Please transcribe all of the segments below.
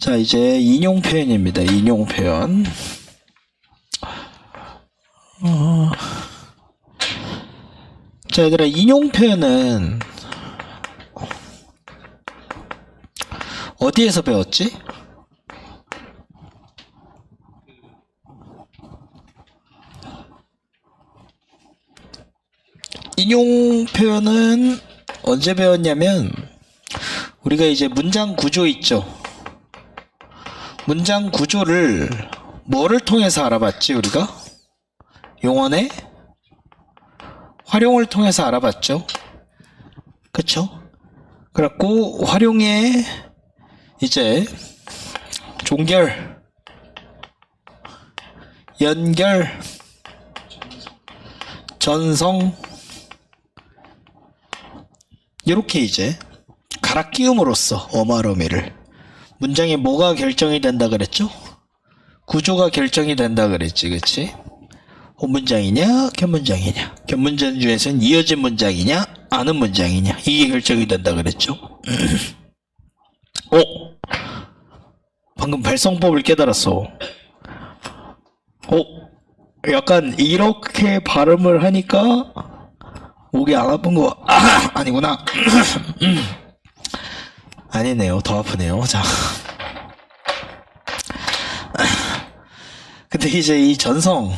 자, 이제 인용 표현입니다. 인용 표현. 자, 얘들아, 인용 표현은 어디에서 배웠지? 인용 표현은 언제 배웠냐면, 우리가 이제 문장 구조 있죠? 문장 구조를 뭐를 통해서 알아봤지, 우리가? 용언의 활용을 통해서 알아봤죠. 그쵸? 그래갖고 활용의 이제 종결, 연결, 전성, 이렇게 이제 갈아 끼움으로써 어마어미를 문장에 뭐가 결정이 된다 그랬죠? 구조가 결정이 된다 그랬지, 그치? 혼문장이냐 견문장이냐, 견문장 중에서는 이어진 문장이냐 아는 문장이냐, 이게 결정이 된다 그랬죠. 방금 발성법을 깨달았어. 약간 이렇게 발음을 하니까 목이 안 아픈 거 아니구나. 아니네요, 더 아프네요. 자, 근데 이제 이 전성을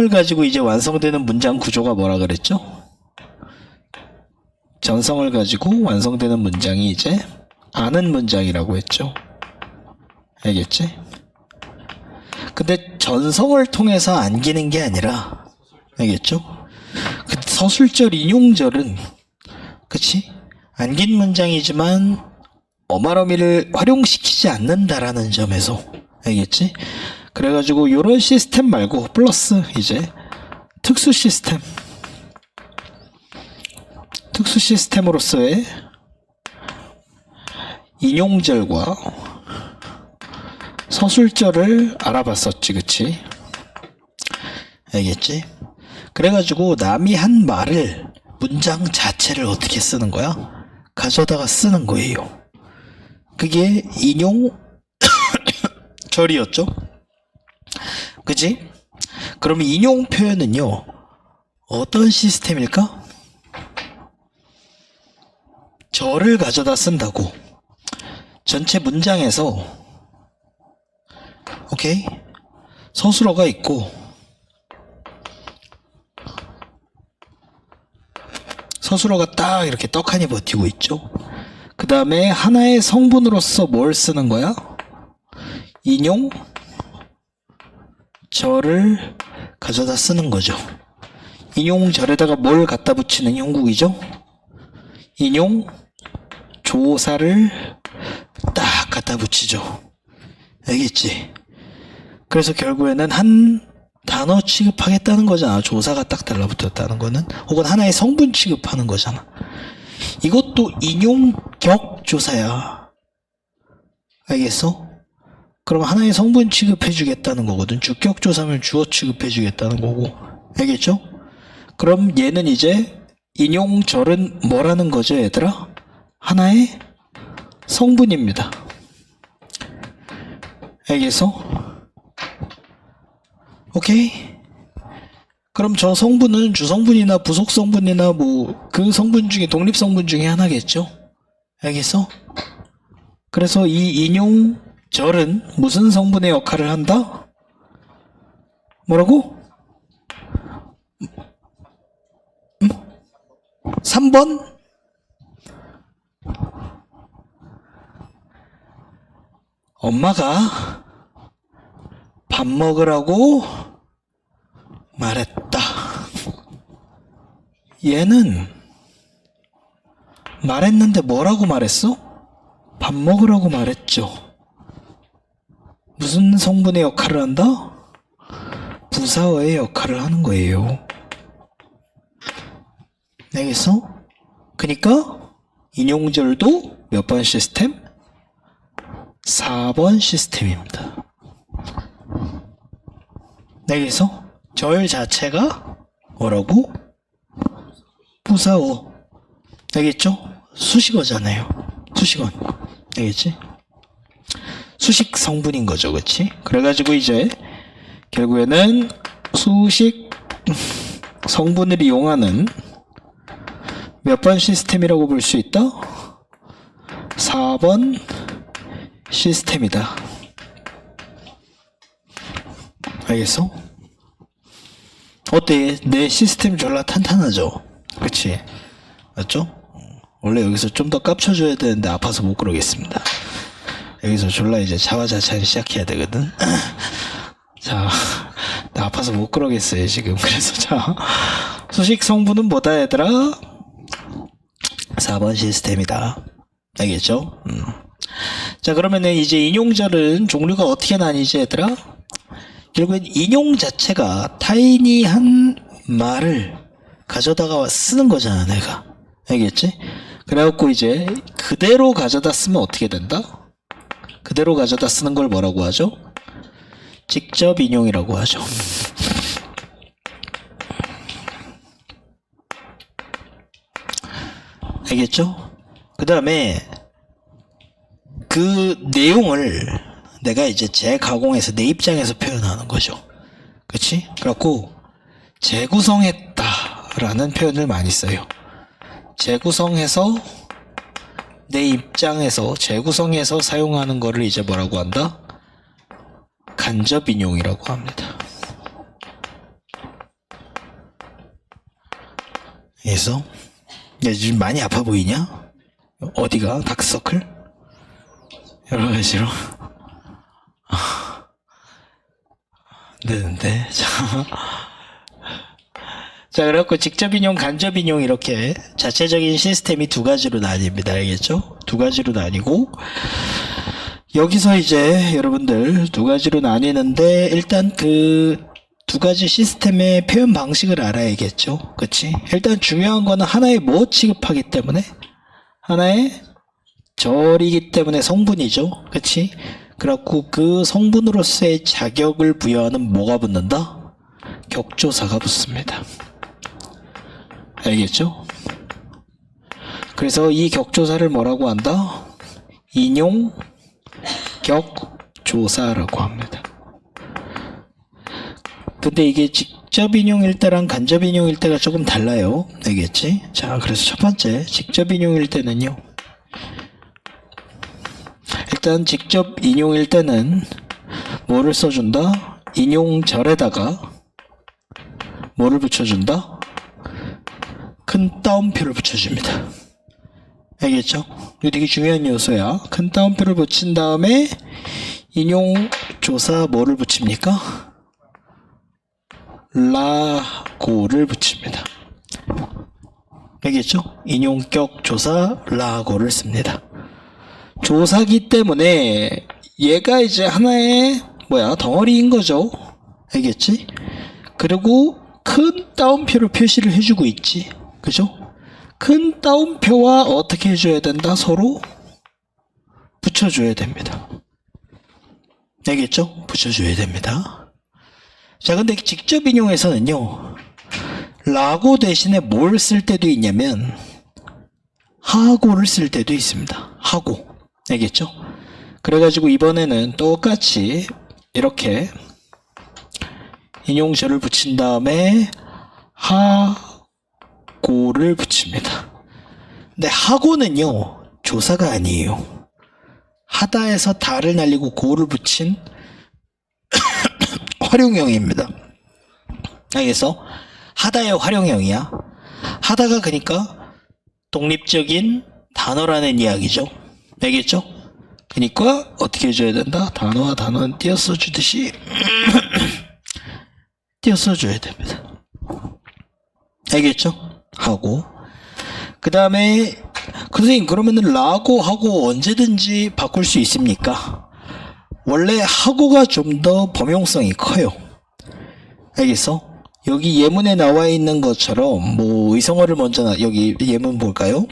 가지고 이제 완성되는 문장 구조가 뭐라 그랬죠? 전성을 가지고 완성되는 문장이 이제 아는 문장이라고 했죠. 알겠지? 근데 전성을 통해서 안기는 게 아니라, 알겠죠? 그 서술절, 인용절은, 그치? 안긴 문장이지만 어마어미를 활용시키지 않는다라는 점에서, 알겠지? 그래가지고 요런 시스템 말고 플러스 이제 특수 시스템으로서의 인용절과 서술절을 알아봤었지, 그치? 알겠지? 그래가지고 남이 한 말을, 문장 자체를 어떻게 쓰는 거야? 가져다가 쓰는 거예요. 그게 인용절이었죠? 그치? 그러면 인용 표현은요, 어떤 시스템일까? 절을 가져다 쓴다고. 전체 문장에서, 오케이? 서술어가 있고, 서술어가 딱 이렇게 떡하니 버티고 있죠. 그 다음에 하나의 성분으로서 뭘 쓰는 거야? 인용 절을 가져다 쓰는 거죠. 인용절에다가 뭘 갖다 붙이는 형국이죠? 인용 조사를 딱 갖다 붙이죠. 알겠지? 그래서 결국에는 한 단어 취급하겠다는 거잖아. 조사가 딱 달라붙었다는 거는. 혹은 하나의 성분 취급하는 거잖아. 이것도 인용격 조사야. 알겠어? 그럼 하나의 성분 취급해주겠다는 거거든. 주격 조사면 주어 취급해주겠다는 거고. 알겠죠? 그럼 얘는 이제 인용절은 뭐라는 거죠, 얘들아? 하나의 성분입니다. 알겠어? 오케이? 그럼 저 성분은 주성분이나 부속성분이나 뭐 그 성분 중에 독립성분 중에 하나겠죠? 알겠어? 그래서 이 인용절은 무슨 성분의 역할을 한다? 뭐라고? 3번? 엄마가 밥 먹으라고 말했다. 얘는 말했는데 뭐라고 말했어? 밥 먹으라고 말했죠. 무슨 성분의 역할을 한다? 부사어의 역할을 하는 거예요. 알겠어? 그러니까 인용절도 몇 번 시스템? 4번 시스템입니다. 알겠어? 절 자체가 뭐라고? 부사어. 알겠죠? 수식어잖아요. 수식어. 알겠지? 수식 성분인 거죠. 그치? 그래가지고 이제 결국에는 수식 성분을 이용하는 몇 번 시스템이라고 볼 수 있다? 4번 시스템이다. 알겠어? 어때? 내 시스템 졸라 탄탄하죠? 그치? 맞죠? 원래 여기서 좀 더 깝쳐줘야 되는데 아파서 못 그러겠습니다. 여기서 졸라 이제 자화자찬 시작해야 되거든. 자, 나 아파서 못 그러겠어요 지금. 그래서 자, 수식 성분은 뭐다 얘들아? 4번 시스템이다. 알겠죠? 자, 그러면은 이제 인용절은 종류가 어떻게 나뉘지 얘들아? 결국엔 인용 자체가 타이니한 말을 가져다가 쓰는 거잖아 내가. 알겠지? 그래갖고 이제 그대로 가져다 쓰면 어떻게 된다? 그대로 가져다 쓰는 걸 뭐라고 하죠? 직접 인용이라고 하죠. 알겠죠? 그 다음에 그 내용을 내가 이제 재가공해서 내 입장에서 표현하는 거죠. 그치? 그래갖고 재구성했다 라는 표현을 많이 써요. 재구성해서 내 입장에서 재구성해서 사용하는 거를 이제 뭐라고 한다? 간접 인용이라고 합니다. 그래서 야, 지금 많이 아파 보이냐? 어디가? 다크서클? 여러 가지로 되는데 자, 그래갖고 직접 인용, 간접 인용 이렇게 자체적인 시스템이 두 가지로 나뉩니다. 알겠죠? 두 가지로 나뉘고 여기서 이제 여러분들 두 가지로 나뉘는데 일단 그 두 가지 시스템의 표현 방식을 알아야겠죠? 그치? 일단 중요한 거는 하나의 뭐 취급하기 때문에 하나의 절이기 때문에 성분이죠. 그치? 그래갖고 그 성분으로서의 자격을 부여하는 뭐가 붙는다? 격조사가 붙습니다. 알겠죠? 그래서 이 격조사를 뭐라고 한다? 인용 격조사라고 합니다. 근데 이게 직접 인용일 때랑 간접 인용일 때가 조금 달라요. 알겠지? 자, 그래서 첫 번째 직접 인용일 때는요. 일단 직접 인용일 때는 뭐를 써준다? 인용절에다가 뭐를 붙여준다? 큰 따옴표를 붙여줍니다. 알겠죠? 이거 되게 중요한 요소야. 큰 따옴표를 붙인 다음에 인용조사 뭐를 붙입니까? 라고를 붙입니다. 알겠죠? 인용격 조사 라고를 씁니다. 조사기 때문에 얘가 이제 하나의 덩어리인 거죠. 알겠지? 그리고 큰 따옴표로 표시를 해주고 있지. 그죠? 큰 따옴표와 어떻게 해줘야 된다? 서로 붙여줘야 됩니다. 알겠죠? 붙여줘야 됩니다. 자, 근데 직접 인용에서는요, 라고 대신에 뭘 쓸 때도 있냐면, 하고를 쓸 때도 있습니다. 하고. 알겠죠? 그래가지고 이번에는 똑같이 이렇게 인용절을 붙인 다음에 하고를 붙입니다. 근데 하고는요, 조사가 아니에요. 하다에서 다를 날리고 고를 붙인 활용형입니다. 알겠어? 하다의 활용형이야. 하다가 그러니까 독립적인 단어라는 이야기죠. 알겠죠? 그러니까 어떻게 해줘야 된다? 단어와 단어는 띄어써 주듯이 띄어써 줘야 됩니다. 알겠죠? 하고 그 다음에 선생님 그러면은 라고 하고 언제든지 바꿀 수 있습니까? 원래 하고가 좀 더 범용성이 커요. 알겠어? 여기 예문에 나와 있는 것처럼 뭐 의성어를 먼저 여기 예문 볼까요?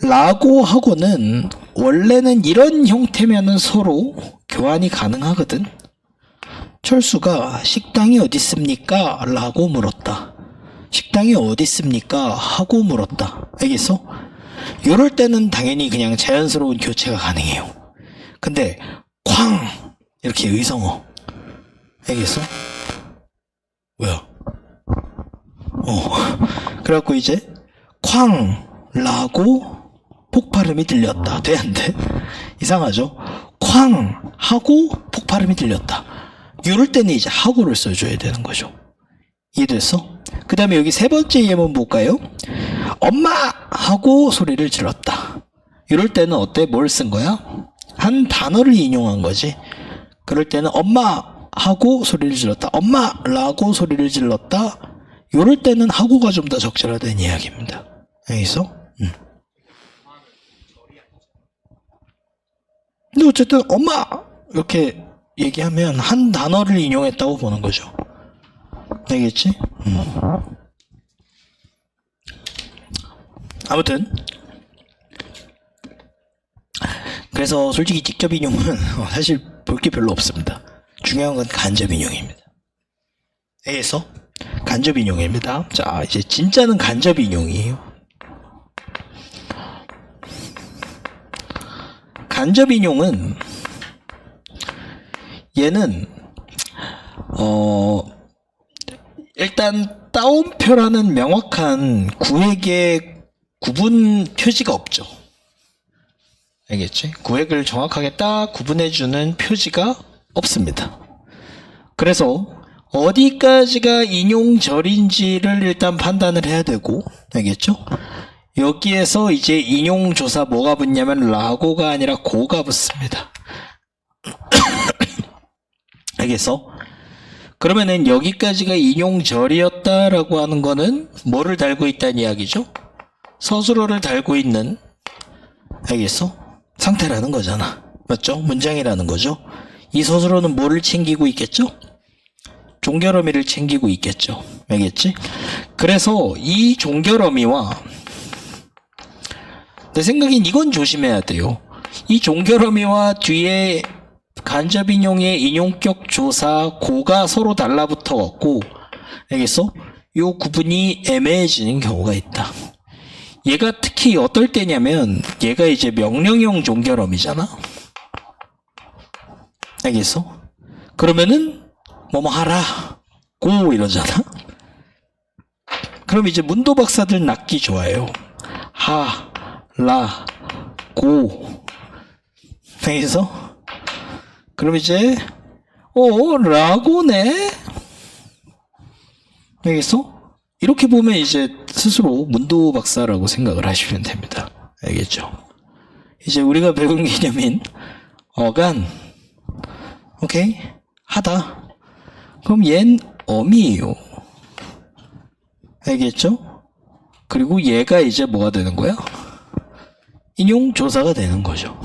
라고 하고는 원래는 이런 형태면은 서로 교환이 가능하거든. 철수가 식당이 어디 있습니까? 라고 물었다. 식당이 어디 있습니까? 하고 물었다. 알겠어? 이럴 때는 당연히 그냥 자연스러운 교체가 가능해요. 근데 쾅 이렇게 의성어 알겠어? 뭐야? 그래갖고 이제 쾅 라고 폭발음이 들렸다. 돼 안 돼? 이상하죠? 쾅 하고 폭발음이 들렸다. 이럴 때는 이제 하고를 써줘야 되는 거죠. 이해됐어? 그 다음에 여기 세 번째 예문 볼까요? 엄마! 하고 소리를 질렀다. 이럴 때는 어때? 뭘 쓴 거야? 한 단어를 인용한 거지. 그럴 때는 엄마! 하고 소리를 질렀다. 엄마! 라고 소리를 질렀다. 이럴 때는 하고가 좀 더 적절하다는 이야기입니다. 알겠어? 근데 어쨌든 엄마! 이렇게 얘기하면 한 단어를 인용했다고 보는 거죠. 알겠지? 아무튼 그래서 솔직히 직접 인용은 사실 볼 게 별로 없습니다. 중요한 건 간접 인용입니다. 알겠어? 간접 인용입니다. 자, 이제 진짜는 간접 인용이에요. 간접 인용은 얘는 일단 따옴표라는 명확한 구획의 구분 표지가 없죠. 알겠지? 구획을 정확하게 딱 구분해주는 표지가 없습니다. 그래서 어디까지가 인용절인지를 일단 판단을 해야 되고, 알겠죠? 여기에서 이제 인용조사 뭐가 붙냐면 라고가 아니라 고가 붙습니다. 알겠어? 그러면은 여기까지가 인용절이었다라고 하는 거는 뭐를 달고 있다는 이야기죠? 서술어를 달고 있는, 알겠어? 상태라는 거잖아. 맞죠? 문장이라는 거죠. 이 서술어는 뭐를 챙기고 있겠죠? 종결어미를 챙기고 있겠죠. 알겠지? 그래서 이 종결어미와 내 생각엔 이건 조심해야 돼요. 이 종결어미와 뒤에 간접인용의 인용격 조사 고가 서로 달라붙어 갖고, 알겠어? 요 구분이 애매해지는 경우가 있다. 얘가 특히 어떨 때냐면 얘가 이제 명령형 종결어미잖아. 알겠어? 그러면은 뭐뭐 하라 고 이러잖아. 그럼 이제 문도 박사들 낚기 좋아해요. 하, 라, 고. 알겠어? 그럼 이제 라고네? 알겠어? 이렇게 보면 이제 스스로 문도 박사라고 생각을 하시면 됩니다. 알겠죠? 이제 우리가 배운 개념인 어간, 오케이? 하다. 그럼 얜 어미예요. 알겠죠? 그리고 얘가 이제 뭐가 되는 거야? 인용조사가 되는 거죠.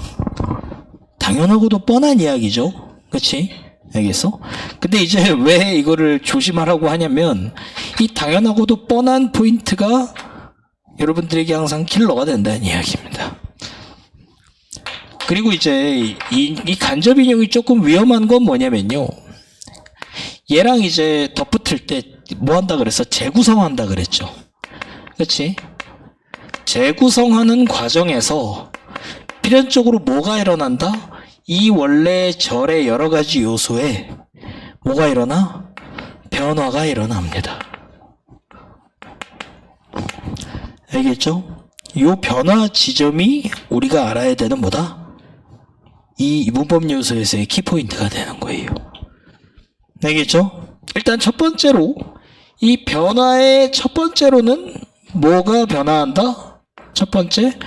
당연하고도 뻔한 이야기죠. 그치? 알겠어? 근데 이제 왜 이거를 조심하라고 하냐면 이 당연하고도 뻔한 포인트가 여러분들에게 항상 킬러가 된다는 이야기입니다. 그리고 이제 이 간접 인용이 조금 위험한 건 뭐냐면요. 얘랑 이제 덧붙을 때 뭐 한다 그랬어? 재구성한다 그랬죠. 그치? 재구성하는 과정에서 필연적으로 뭐가 일어난다? 이 원래 절의 여러 가지 요소에 뭐가 일어나? 변화가 일어납니다. 알겠죠? 이 변화 지점이 우리가 알아야 되는 뭐다? 이 문법 요소에서의 키포인트가 되는 거예요. 알겠죠? 일단 첫 번째로 이 변화의 첫 번째로는 뭐가 변화한다? 첫 번째,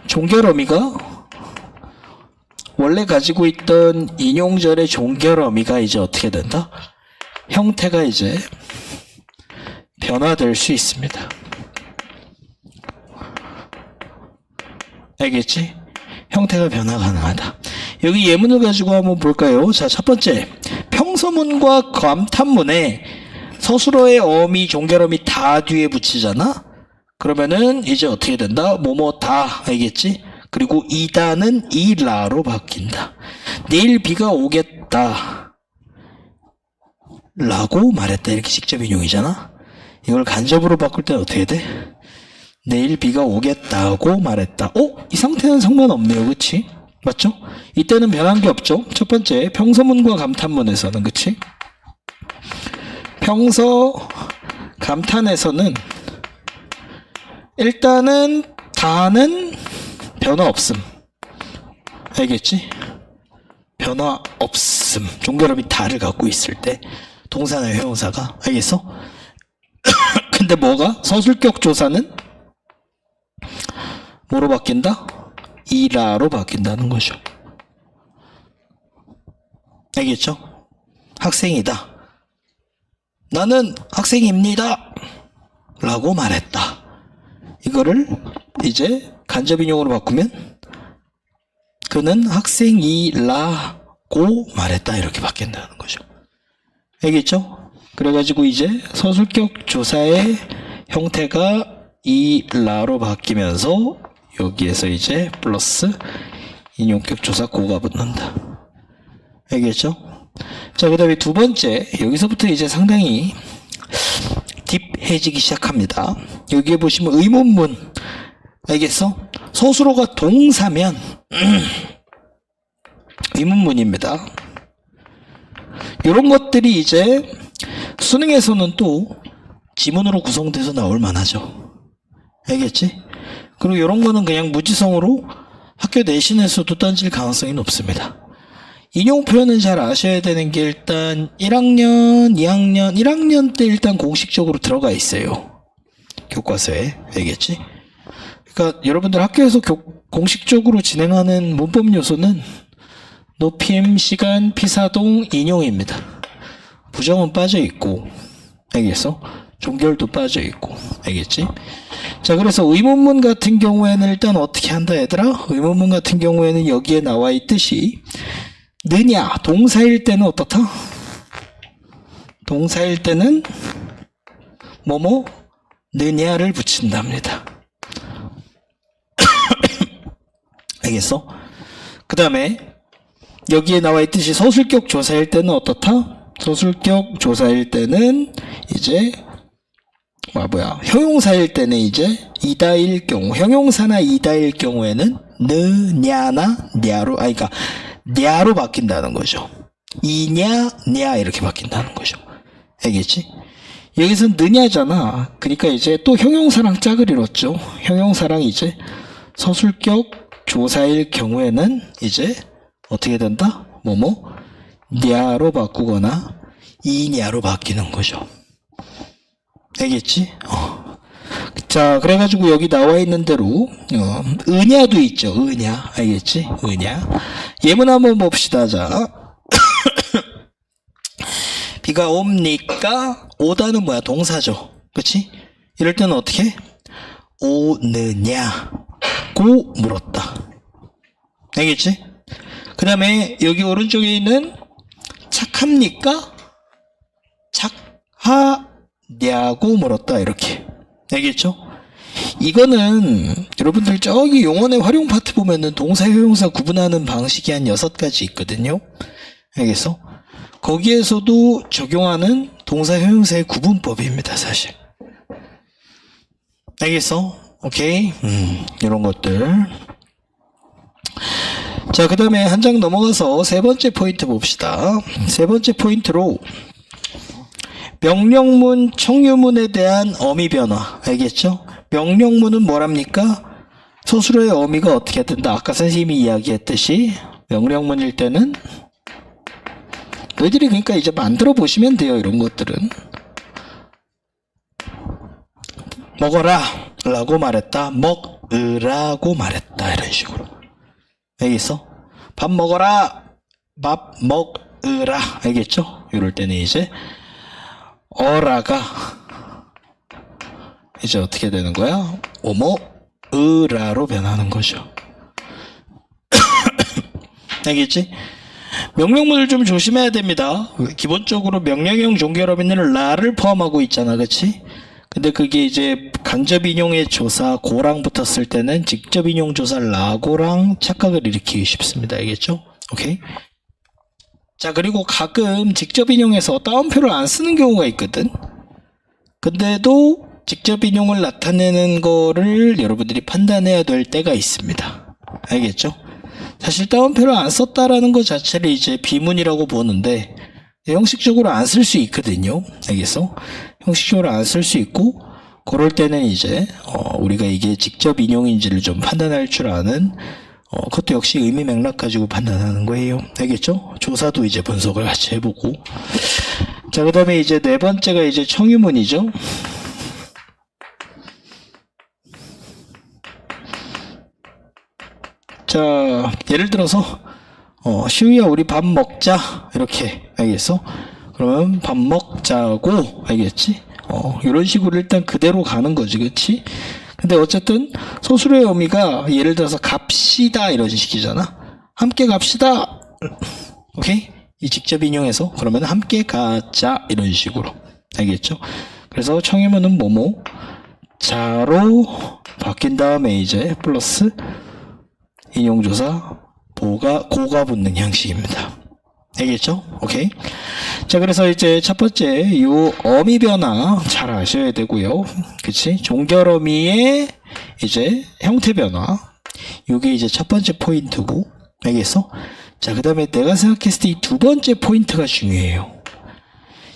종결어미가 원래 가지고 있던 인용절의 종결어미가 이제 어떻게 된다? 형태가 이제 변화될 수 있습니다. 알겠지? 형태가 변화 가능하다. 여기 예문을 가지고 한번 볼까요? 자, 첫 번째, 평서문과 감탄문에 서술어의 어미, 종결어미 다 뒤에 붙이잖아? 그러면은 이제 어떻게 된다? 뭐뭐 다, 알겠지? 그리고 이다는 이라로 바뀐다. 내일 비가 오겠다 라고 말했다. 이렇게 직접 인용이잖아? 이걸 간접으로 바꿀 때 어떻게 돼? 내일 비가 오겠다고 말했다. 이 상태는 상관없네요. 그치? 맞죠? 이때는 변한 게 없죠? 첫 번째, 평서문과 감탄문에서는, 그치? 평서 감탄에서는 일단은 다는 변화 없음. 알겠지? 변화 없음. 종결음이 다를 갖고 있을 때 동사나 형용사가. 알겠어? 근데 뭐가? 서술격 조사는 뭐로 바뀐다? 이라로 바뀐다는 거죠. 알겠죠? 학생이다. 나는 학생입니다. 라고 말했다. 이거를 이제 간접인용으로 바꾸면 그는 학생이라고 말했다. 이렇게 바뀐다는 거죠. 알겠죠? 그래가지고 이제 서술격 조사의 형태가 이라로 바뀌면서 여기에서 이제 플러스 인용격 조사 고가 붙는다. 알겠죠? 자, 그 다음에 두 번째, 여기서부터 이제 상당히 딥해지기 시작합니다. 여기에 보시면 의문문. 알겠어? 서술어가 동사면 의문문입니다. 이런 것들이 이제 수능에서는 또 지문으로 구성돼서 나올 만하죠. 알겠지? 그리고 이런 거는 그냥 무지성으로 학교 내신에서도 던질 가능성이 높습니다. 인용 표현은 잘 아셔야 되는 게 일단 1학년 때 일단 공식적으로 들어가 있어요. 교과서에. 알겠지? 그러니까 여러분들 학교에서 공식적으로 진행하는 문법 요소는 높임, 시간, 피사동, 인용입니다. 부정은 빠져 있고, 알겠어? 종결도 빠져 있고, 알겠지? 자, 그래서 의문문 같은 경우에는 일단 어떻게 한다, 얘들아? 의문문 같은 경우에는 여기에 나와 있듯이 느냐, 동사일 때는 어떻다? 동사일 때는 뭐뭐 느냐를 붙인답니다. 알겠어? 그 다음에 여기에 나와 있듯이 서술격 조사일 때는 어떻다? 서술격 조사일 때는 이제 형용사일 때는 이제 이다일 경우, 형용사나 이다일 경우에는 느냐나 냐로, 그러니까 냐로 바뀐다는 거죠. 이냐, 냐 이렇게 바뀐다는 거죠. 알겠지? 여기서 느냐잖아. 그러니까 이제 또 형용사랑 짝을 이뤘죠. 형용사랑 이제 서술격 조사일 경우에는 이제 어떻게 된다? 냐로 바꾸거나 이냐로 바뀌는 거죠. 알겠지? 자, 그래가지고 여기 나와 있는 대로 은야도 있죠. 은야. 알겠지? 은야. 예문 한번 봅시다. 자, 비가 옵니까? 오다는 뭐야? 동사죠. 그치? 이럴 때는 어떻게? 오느냐고 물었다. 알겠지? 그 다음에 여기 오른쪽에 있는 착합니까? 착하냐고 물었다. 이렇게. 알겠죠? 이거는 여러분들 저기 용언의 활용 파트 보면은 동사, 형용사 구분하는 방식이 한 6가지 있거든요. 알겠어? 거기에서도 적용하는 동사, 형용사의 구분법입니다, 사실. 알겠어? 오케이? 이런 것들. 자, 그 다음에 한 장 넘어가서 세 번째 포인트 봅시다. 세 번째 포인트로 명령문, 청유문에 대한 어미 변화. 알겠죠? 명령문은 뭐랍니까? 서술어의 어미가 어떻게 된다? 아까 선생님이 이야기했듯이 명령문일 때는 너희들이 그러니까 이제 만들어 보시면 돼요. 이런 것들은. 먹어라 라고 말했다. 먹으라고 말했다. 이런 식으로. 알겠어? 밥 먹어라. 밥 먹으라. 알겠죠? 이럴 때는 이제 어라가 이제 어떻게 되는 거야? 으라로 변하는 거죠. 알겠지? 명령문을 좀 조심해야 됩니다. 기본적으로 명령형 종결어민은 라를 포함하고 있잖아. 그치? 근데 그게 이제 간접인용의 조사 고랑 붙었을 때는 직접인용 조사 라고랑 착각을 일으키기 쉽습니다. 알겠죠? 오케이? 자, 그리고 가끔 직접인용에서 따옴표를 안 쓰는 경우가 있거든. 근데도 직접 인용을 나타내는 거를 여러분들이 판단해야 될 때가 있습니다. 알겠죠? 사실 따옴표를 안 썼다라는 것 자체를 이제 비문이라고 보는데 형식적으로 안 쓸 수 있거든요. 알겠어? 형식적으로 안 쓸 수 있고 그럴 때는 이제 우리가 이게 직접 인용인지를 좀 판단할 줄 아는 그것도 역시 의미 맥락 가지고 판단하는 거예요. 알겠죠? 조사도 이제 분석을 같이 해보고. 자, 그 다음에 이제 네 번째가 이제 청유문이죠. 자, 예를 들어서 시우야 우리 밥 먹자 이렇게. 알겠어? 그러면 밥 먹자고. 알겠지? 이런 식으로 일단 그대로 가는 거지, 그치? 근데 어쨌든 서술의 의미가 예를 들어서 갑시다 이런 식이잖아. 함께 갑시다. 오케이? 이 직접 인용해서 그러면 함께 가자 이런 식으로. 알겠죠? 그래서 청유문은 뭐뭐 자로 바뀐 다음에 이제 플러스 인용조사 고가 붙는 형식입니다. 알겠죠? 오케이. 자, 그래서 이제 첫 번째 요 어미 변화 잘 아셔야 되고요. 그치? 종결 어미의 이제 형태 변화. 요게 이제 첫 번째 포인트고. 알겠어? 자, 그 다음에 내가 생각했을 때 이 두 번째 포인트가 중요해요.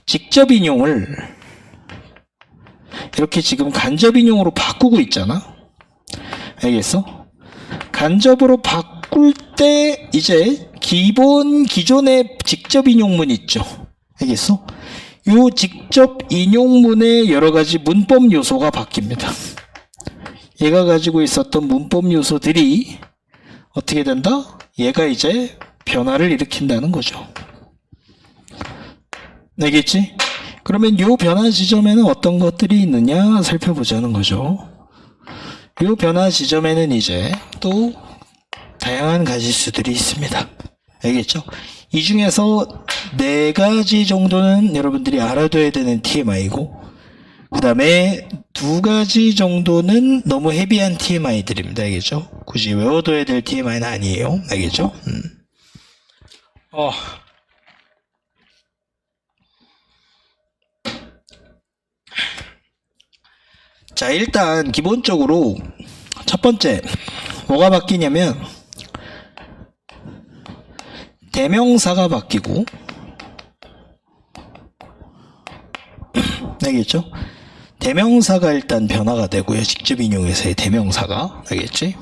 직접 인용을 이렇게 지금 간접 인용으로 바꾸고 있잖아. 알겠어? 간접으로 바꿀 때 이제 기존의 직접 인용문 있죠. 알겠어? 요 직접 인용문의 여러 가지 문법 요소가 바뀝니다. 얘가 가지고 있었던 문법 요소들이 어떻게 된다? 얘가 이제 변화를 일으킨다는 거죠. 알겠지? 그러면 요 변화 지점에는 어떤 것들이 있느냐 살펴보자는 거죠. 요 변화 지점에는 이제 또 다양한 가지수들이 있습니다. 알겠죠? 이 중에서 4가지 정도는 여러분들이 알아둬야 되는 TMI고 그 다음에 2가지 정도는 너무 헤비한 TMI들입니다. 알겠죠? 굳이 외워둬야 될 TMI는 아니에요. 알겠죠? 자, 일단 기본적으로 첫 번째 뭐가 바뀌냐면 대명사가 바뀌고 알겠죠? 대명사가 일단 변화가 되고요. 직접 인용에서의 대명사가. 알겠지?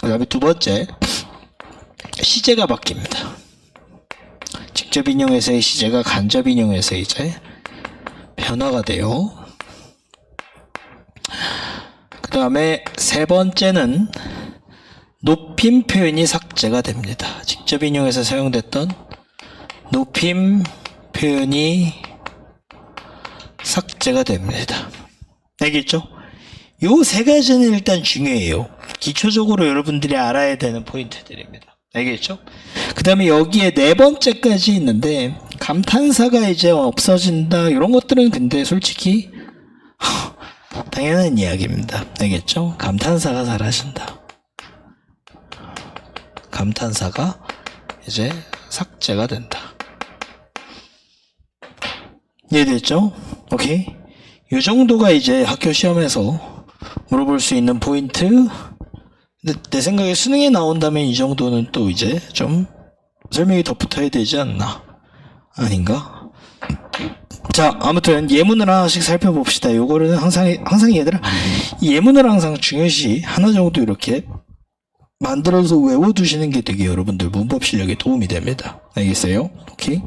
그 다음에 두 번째 시제가 바뀝니다. 직접 인용에서의 시제가 간접 인용에서 이제 변화가 돼요. 그 다음에 세 번째는 높임 표현이 삭제가 됩니다. 직접 인용에서 사용됐던 높임 표현이 삭제가 됩니다. 알겠죠? 요 세 가지는 일단 중요해요. 기초적으로 여러분들이 알아야 되는 포인트들입니다. 알겠죠? 그 다음에 여기에 네 번째까지 있는데 감탄사가 이제 없어진다 이런 것들은 근데 솔직히 당연한 이야기입니다. 알겠죠? 감탄사가 사라진다. 감탄사가 이제 삭제가 된다. 이해됐죠? 오케이? 이 정도가 이제 학교 시험에서 물어볼 수 있는 포인트. 근데 내 생각에 수능에 나온다면 이 정도는 또 이제 좀 설명이 더 붙어야 되지 않나? 아닌가? 자, 아무튼 예문을 하나씩 살펴봅시다. 요거는 항상 얘들아, 이 예문을 항상 중요시 하나 정도 이렇게 만들어서 외워두시는 게 되게 여러분들 문법 실력에 도움이 됩니다. 알겠어요? 오케이.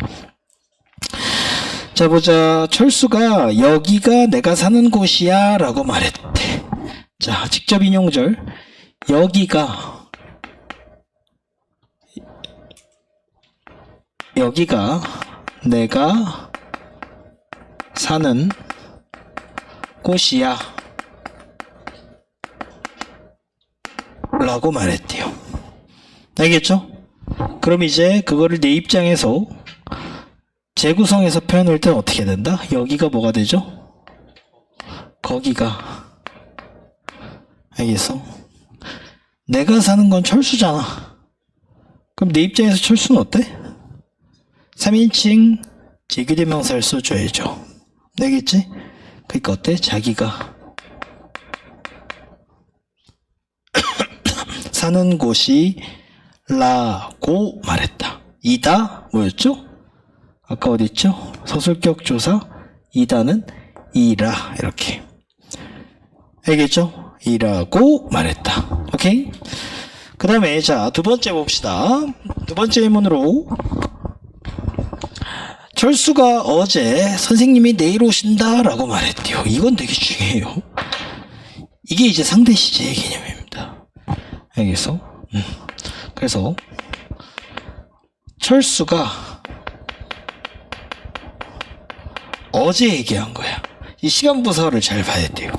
자, 보자. 철수가 여기가 내가 사는 곳이야 라고 말했대. 자, 직접 인용절. 여기가 내가 사는 곳이야 라고 말했대요. 알겠죠? 그럼 이제 그거를 내 입장에서 재구성해서 표현할 때 어떻게 된다? 여기가 뭐가 되죠? 거기가. 알겠어? 내가 사는 건 철수잖아. 그럼 내 입장에서 철수는 어때? 3인칭 제기대명사를 써줘야죠. 알겠지? 그러니까 어때? 자기가 사는 곳이 라고 말했다. 이다 뭐였죠? 아까 어디 있죠? 서술격 조사 이다는 이라 이렇게. 알겠죠? 이라고 말했다. 오케이? 그 다음에 자 두 번째 봅시다. 두 번째 예문으로 철수가 어제 선생님이 내일 오신다 라고 말했대요. 이건 되게 중요해요. 이게 이제 상대 시제의 개념입니다. 알겠어? 그래서 철수가 어제 얘기한 거야. 이 시간 부서를 잘 봐야 돼요.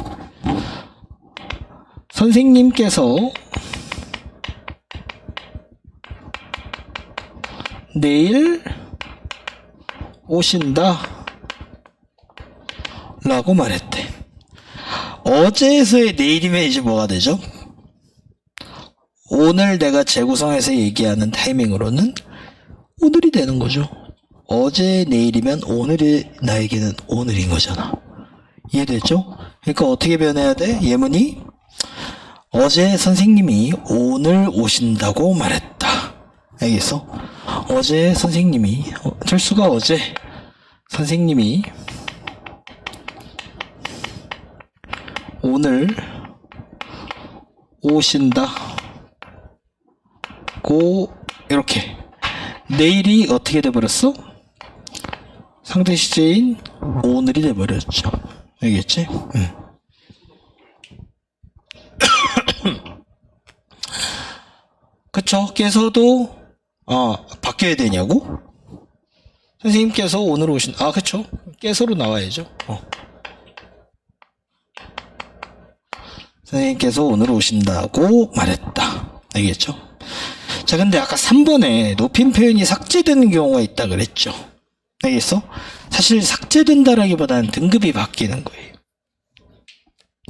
선생님께서 내일 오신다 라고 말했대. 어제에서의 내일이면 이제 뭐가 되죠? 오늘 내가 재구성해서 얘기하는 타이밍으로는 오늘이 되는 거죠. 어제 내일이면 오늘이 나에게는 오늘인 거잖아. 이해됐죠? 그러니까 어떻게 변해야 돼? 예문이 어제 선생님이 오늘 오신다고 말했다. 알겠어? 어제 선생님이 철수가 어제 선생님이 오늘 오신다고 이렇게. 내일이 어떻게 돼버렸어? 상대 시제인 오늘이 돼버렸죠. 알겠지? 그쵸? 깨서도 바뀌어야 되냐고? 선생님께서 오늘 그쵸? 깨서로 나와야죠. 선생님께서 오늘 오신다고 말했다. 알겠죠? 자, 근데 아까 3번에 높임 표현이 삭제되는 경우가 있다 그랬죠? 알겠어? 사실 삭제된다라기보다는 등급이 바뀌는 거예요.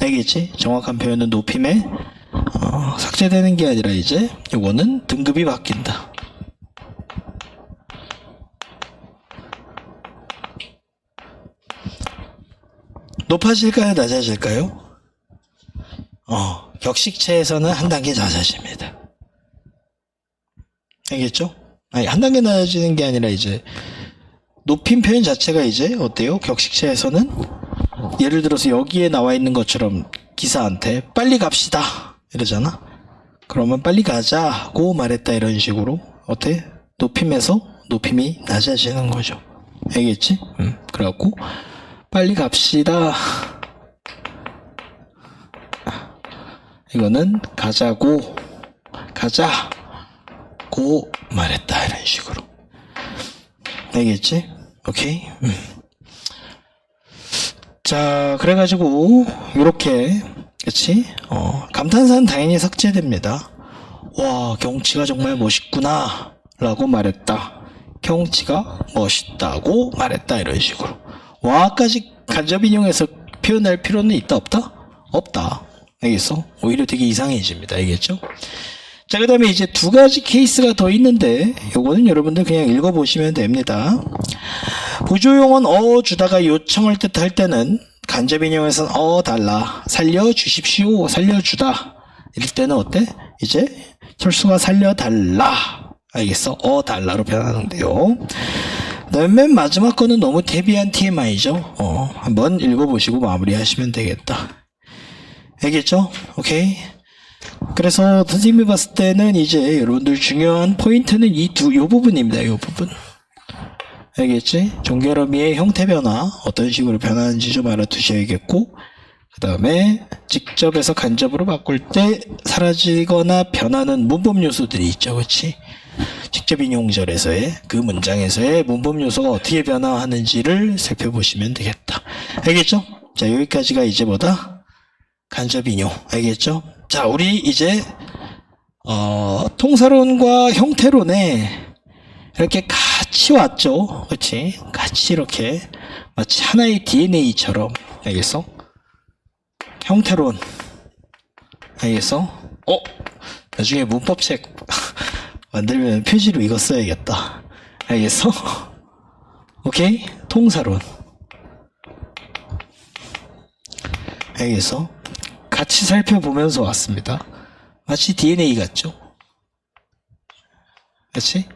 알겠지? 정확한 표현은 높임에 삭제되는 게 아니라 이제 이거는 등급이 바뀐다. 높아질까요? 낮아질까요? 격식체에서는 한 단계 낮아집니다. 알겠죠? 아니, 한 단계 낮아지는 게 아니라 이제 높임 표현 자체가 이제 어때요? 격식체에서는 예를 들어서 여기에 나와 있는 것처럼 기사한테 빨리 갑시다 이러잖아. 그러면 빨리 가자고 말했다 이런 식으로 어때? 높임에서 높임이 낮아지는 거죠. 알겠지? 그래갖고 빨리 갑시다. 이거는 가자고 말했다 이런 식으로. 알겠지? 오케이. 자, 그래가지고 이렇게 그치? 감탄사는 당연히 삭제됩니다. 와, 경치가 정말 멋있구나 라고 말했다. 경치가 멋있다고 말했다 이런 식으로. 와까지 간접 인용해서 표현할 필요는 있다 없다? 없다. 알겠어? 오히려 되게 이상해집니다. 알겠죠? 자, 그 다음에 이제 두 가지 케이스가 더 있는데 요거는 여러분들 그냥 읽어보시면 됩니다. 구조용은 주다가 요청을 뜻할 때는 간접 인용에서는 달라, 살려주십시오, 살려주다 이럴 때는 어때? 이제 철수가 살려달라. 알겠어? 달라로 변하는데요. 그다음에 맨 마지막 거는 너무 데비한 TMI죠. 한번 읽어보시고 마무리하시면 되겠다. 알겠죠? 오케이. 그래서 선생님이 봤을 때는 이제 여러분들 중요한 포인트는 요 부분입니다. 요 부분. 알겠지? 종결어미의 형태 변화, 어떤 식으로 변하는지 좀 알아두셔야겠고, 그 다음에 직접에서 간접으로 바꿀 때 사라지거나 변하는 문법 요소들이 있죠. 그치? 직접 인용절에서의 그 문장에서의 문법 요소가 어떻게 변화하는지를 살펴보시면 되겠다. 알겠죠? 자, 여기까지가 이제 뭐다? 간접 인용. 알겠죠? 자, 우리 이제 통사론과 형태론에 이렇게 같이 왔죠. 그치? 같이 이렇게 마치 하나의 DNA처럼. 알겠어? 형태론. 알겠어? 나중에 문법책 만들면 표지로 이거 써야겠다. 알겠어? 오케이? 통사론. 알겠어? 같이 살펴보면서 왔습니다. 마치 DNA 같죠? 그치?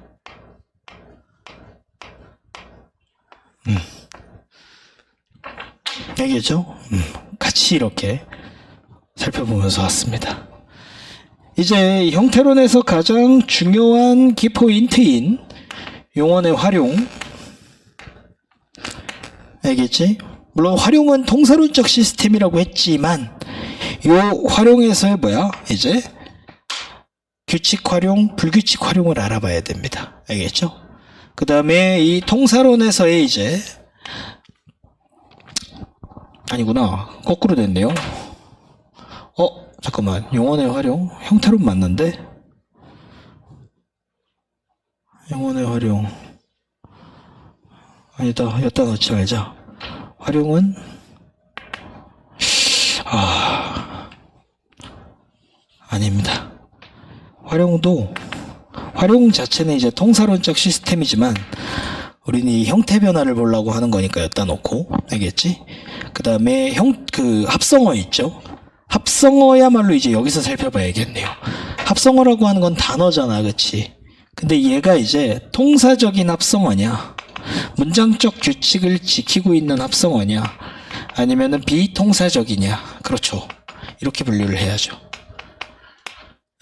알겠죠? 같이 이렇게 살펴보면서 왔습니다. 이제 형태론에서 가장 중요한 키포인트인 용언의 활용. 알겠지? 물론 활용은 통사론적 시스템이라고 했지만 요 활용에서의 이제 규칙 활용, 불규칙 활용을 알아봐야 됩니다. 알겠죠? 그 다음에 이 통사론에서의 이제 아니구나. 거꾸로 됐네요. 잠깐만. 용언의 활용. 형태론 맞는데? 용언의 활용. 아니다. 여기다 넣지 말자. 활용은 아닙니다. 활용 자체는 이제 통사론적 시스템이지만 우리는 이 형태 변화를 보려고 하는 거니까 여기다 놓고. 알겠지? 그 다음에 합성어 있죠? 합성어야말로 이제 여기서 살펴봐야겠네요. 합성어라고 하는 건 단어잖아, 그치? 근데 얘가 이제 통사적인 합성어냐, 문장적 규칙을 지키고 있는 합성어냐, 아니면은 비통사적이냐. 그렇죠. 이렇게 분류를 해야죠.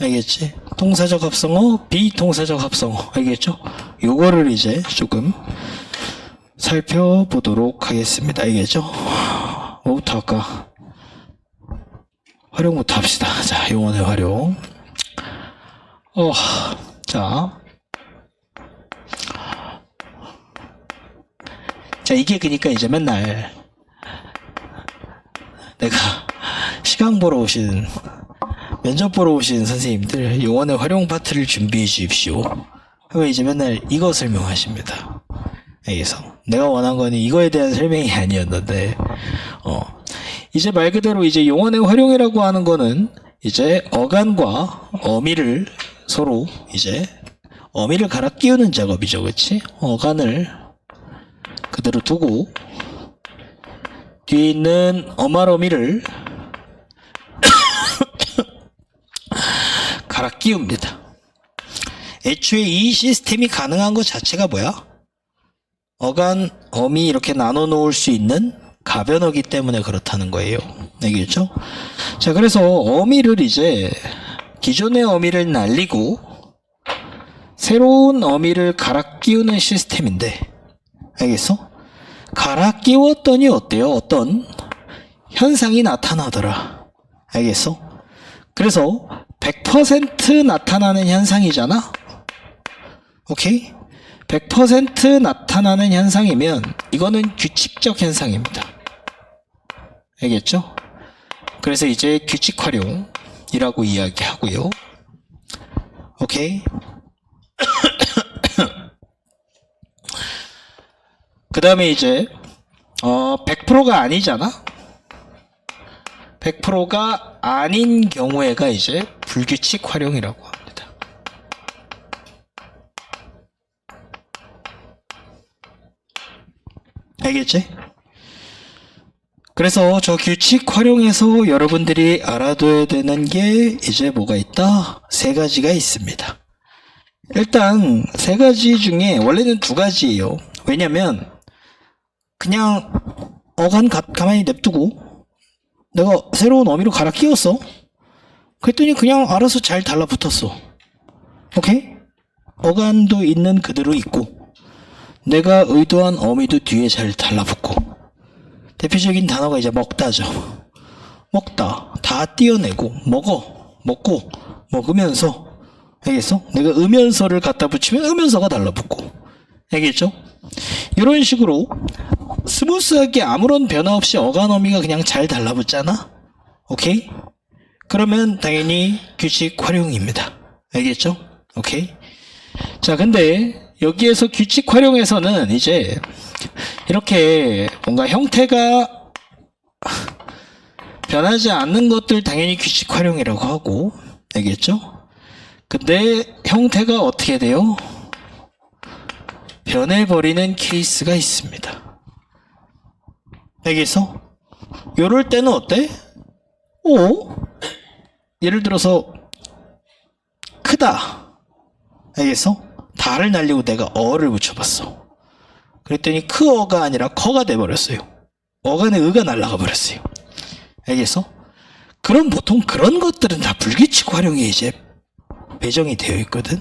알겠지? 통사적 합성어, 비통사적 합성어. 알겠죠? 요거를 이제 조금 살펴보도록 하겠습니다. 알겠죠? 뭐부터 할까? 활용부터 합시다. 자, 용언의 활용. 자, 이게 그니까 이제 맨날 내가 시간 보러 오신, 면접 보러 오신 선생님들 용언의 활용 파트를 준비해 주십시오. 하면 이제 맨날 이거 설명하십니다. 알겠어? 내가 원한 거는 이거에 대한 설명이 아니었는데, 이제 말 그대로 이제 용언의 활용이라고 하는 거는 이제 어간과 어미를 서로 이제 어미를 갈아 끼우는 작업이죠. 그치? 어간을 그대로 두고 뒤에 있는 어말어미를 갈아 끼웁니다. 애초에 이 시스템이 가능한 것 자체가 뭐야? 어간, 어미 이렇게 나눠 놓을 수 있는 가변어기 때문에 그렇다는 거예요. 알겠죠? 자, 그래서 어미를 이제 기존의 어미를 날리고 새로운 어미를 갈아 끼우는 시스템인데, 알겠어? 갈아 끼웠더니 어때요? 어떤 현상이 나타나더라. 알겠어? 그래서 100% 나타나는 현상이잖아? 오케이? 100% 나타나는 현상이면 이거는 규칙적 현상입니다. 알겠죠? 그래서 이제 규칙 활용이라고 이야기하고요. 오케이? 그 다음에 이제 100%가 아니잖아? 100%가 아닌 경우에가 이제 불규칙 활용이라고 합니다. 알겠지? 그래서 저 규칙 활용에서 여러분들이 알아둬야 되는 게 이제 뭐가 있다? 세 가지가 있습니다. 일단 세 가지 중에 원래는 두 가지예요. 왜냐면 그냥 어간 가만히 냅두고 내가 새로운 어미로 갈아 끼웠어. 그랬더니 그냥 알아서 잘 달라붙었어. 오케이? 어간도 있는 그대로 있고 내가 의도한 어미도 뒤에 잘 달라붙고. 대표적인 단어가 이제 먹다죠. 먹다. 다 띄어내고 먹고 먹으면서. 알겠어? 내가 으면서를 갖다 붙이면 으면서가 달라붙고. 알겠죠? 이런 식으로 스무스하게 아무런 변화 없이 어간 어미가 그냥 잘 달라붙잖아? 오케이? 그러면 당연히 규칙 활용입니다. 알겠죠? 오케이? 자, 근데 여기에서 규칙 활용에서는 이제 이렇게 뭔가 형태가 변하지 않는 것들 당연히 규칙 활용이라고 하고. 알겠죠? 근데 형태가 어떻게 돼요? 변해버리는 케이스가 있습니다. 알겠어? 요럴 때는 어때? 예를 들어서 크다. 알겠어? 다를 날리고 내가 어를 붙여봤어. 그랬더니 크어가 아니라 커가 돼버렸어요. 어간에 의가 날아가 버렸어요. 알겠어? 그럼 보통 그런 것들은 다 불규칙 활용이 이제 배정이 되어 있거든.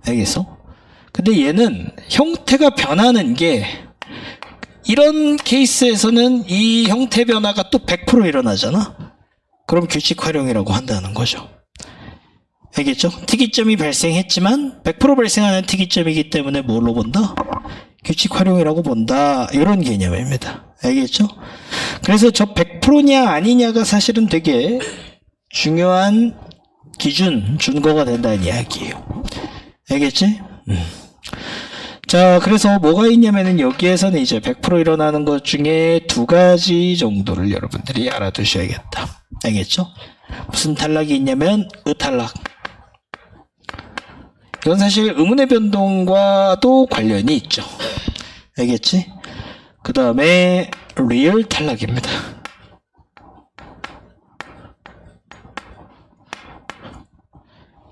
알겠어? 근데 얘는 형태가 변하는 게 이런 케이스에서는 이 형태 변화가 또 100% 일어나잖아. 그럼 규칙 활용이라고 한다는 거죠. 알겠죠? 특이점이 발생했지만 100% 발생하는 특이점이기 때문에 뭘로 본다? 규칙 활용이라고 본다. 이런 개념입니다. 알겠죠? 그래서 저 100%냐 아니냐가 사실은 되게 중요한 기준, 준거가 된다는 이야기예요. 알겠지? 자, 그래서 뭐가 있냐면은 여기에서는 이제 100% 일어나는 것 중에 두 가지 정도를 여러분들이 알아두셔야겠다. 알겠죠? 무슨 탈락이 있냐면 의탈락. 이건 사실 의문의 변동과도 관련이 있죠. 알겠지? 그 다음에 리얼 탈락입니다.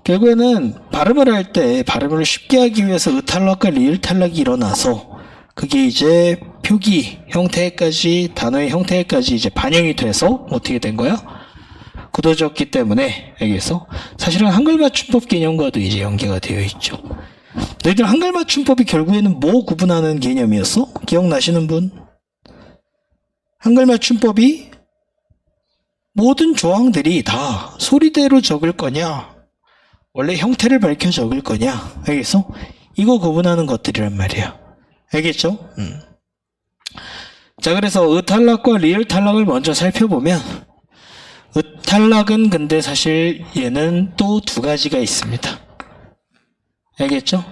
결국에는 발음을 할 때 발음을 쉽게 하기 위해서 의탈락과 리을 탈락이 일어나서 그게 이제 표기 형태까지 단어의 형태까지 이제 반영이 돼서 어떻게 된 거야? 굳어졌기 때문에 여기서 사실은 한글 맞춤법 개념과도 이제 연계가 되어 있죠. 너희들 한글 맞춤법이 결국에는 뭐 구분하는 개념이었어? 기억나시는 분? 한글 맞춤법이 모든 조항들이 다 소리대로 적을 거냐? 원래 형태를 밝혀 적을 거냐? 알겠어? 이거 구분하는 것들이란 말이야. 알겠죠? 자, 그래서 의탈락과 리을 탈락을 먼저 살펴보면 의탈락은 근데 사실 얘는 또 두 가지가 있습니다. 알겠죠?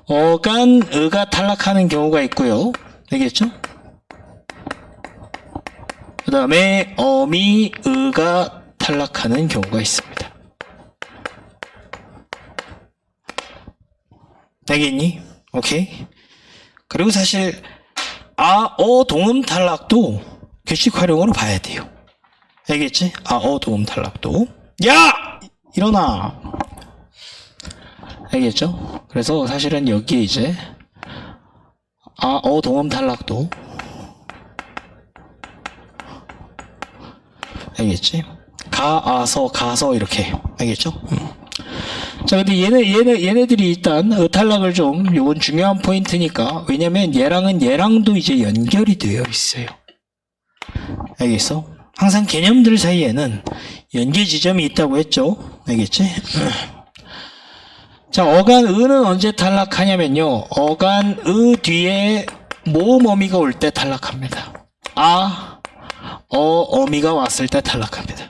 어간 의가 탈락하는 경우가 있고요. 알겠죠? 그 다음에 어미 의가 탈락하는 경우가 있습니다. 알겠니? 오케이. 그리고 사실 동음 탈락도 규칙 활용으로 봐야 돼요. 알겠지? 동음 탈락도. 야! 일어나! 알겠죠? 그래서 사실은 여기에 이제 동음 탈락도 알겠지? 가서 이렇게 알겠죠? 자, 근데 얘네들이 일단 탈락을 좀 요건 중요한 포인트니까 왜냐면 얘랑도 이제 연결이 되어 있어요. 알겠어? 항상 개념들 사이에는 연계 지점이 있다고 했죠. 알겠지? 자, 어간 의는 언제 탈락하냐면요. 어간 의 뒤에 모음 어미가 올 때 탈락합니다. 어미가 왔을 때 탈락합니다.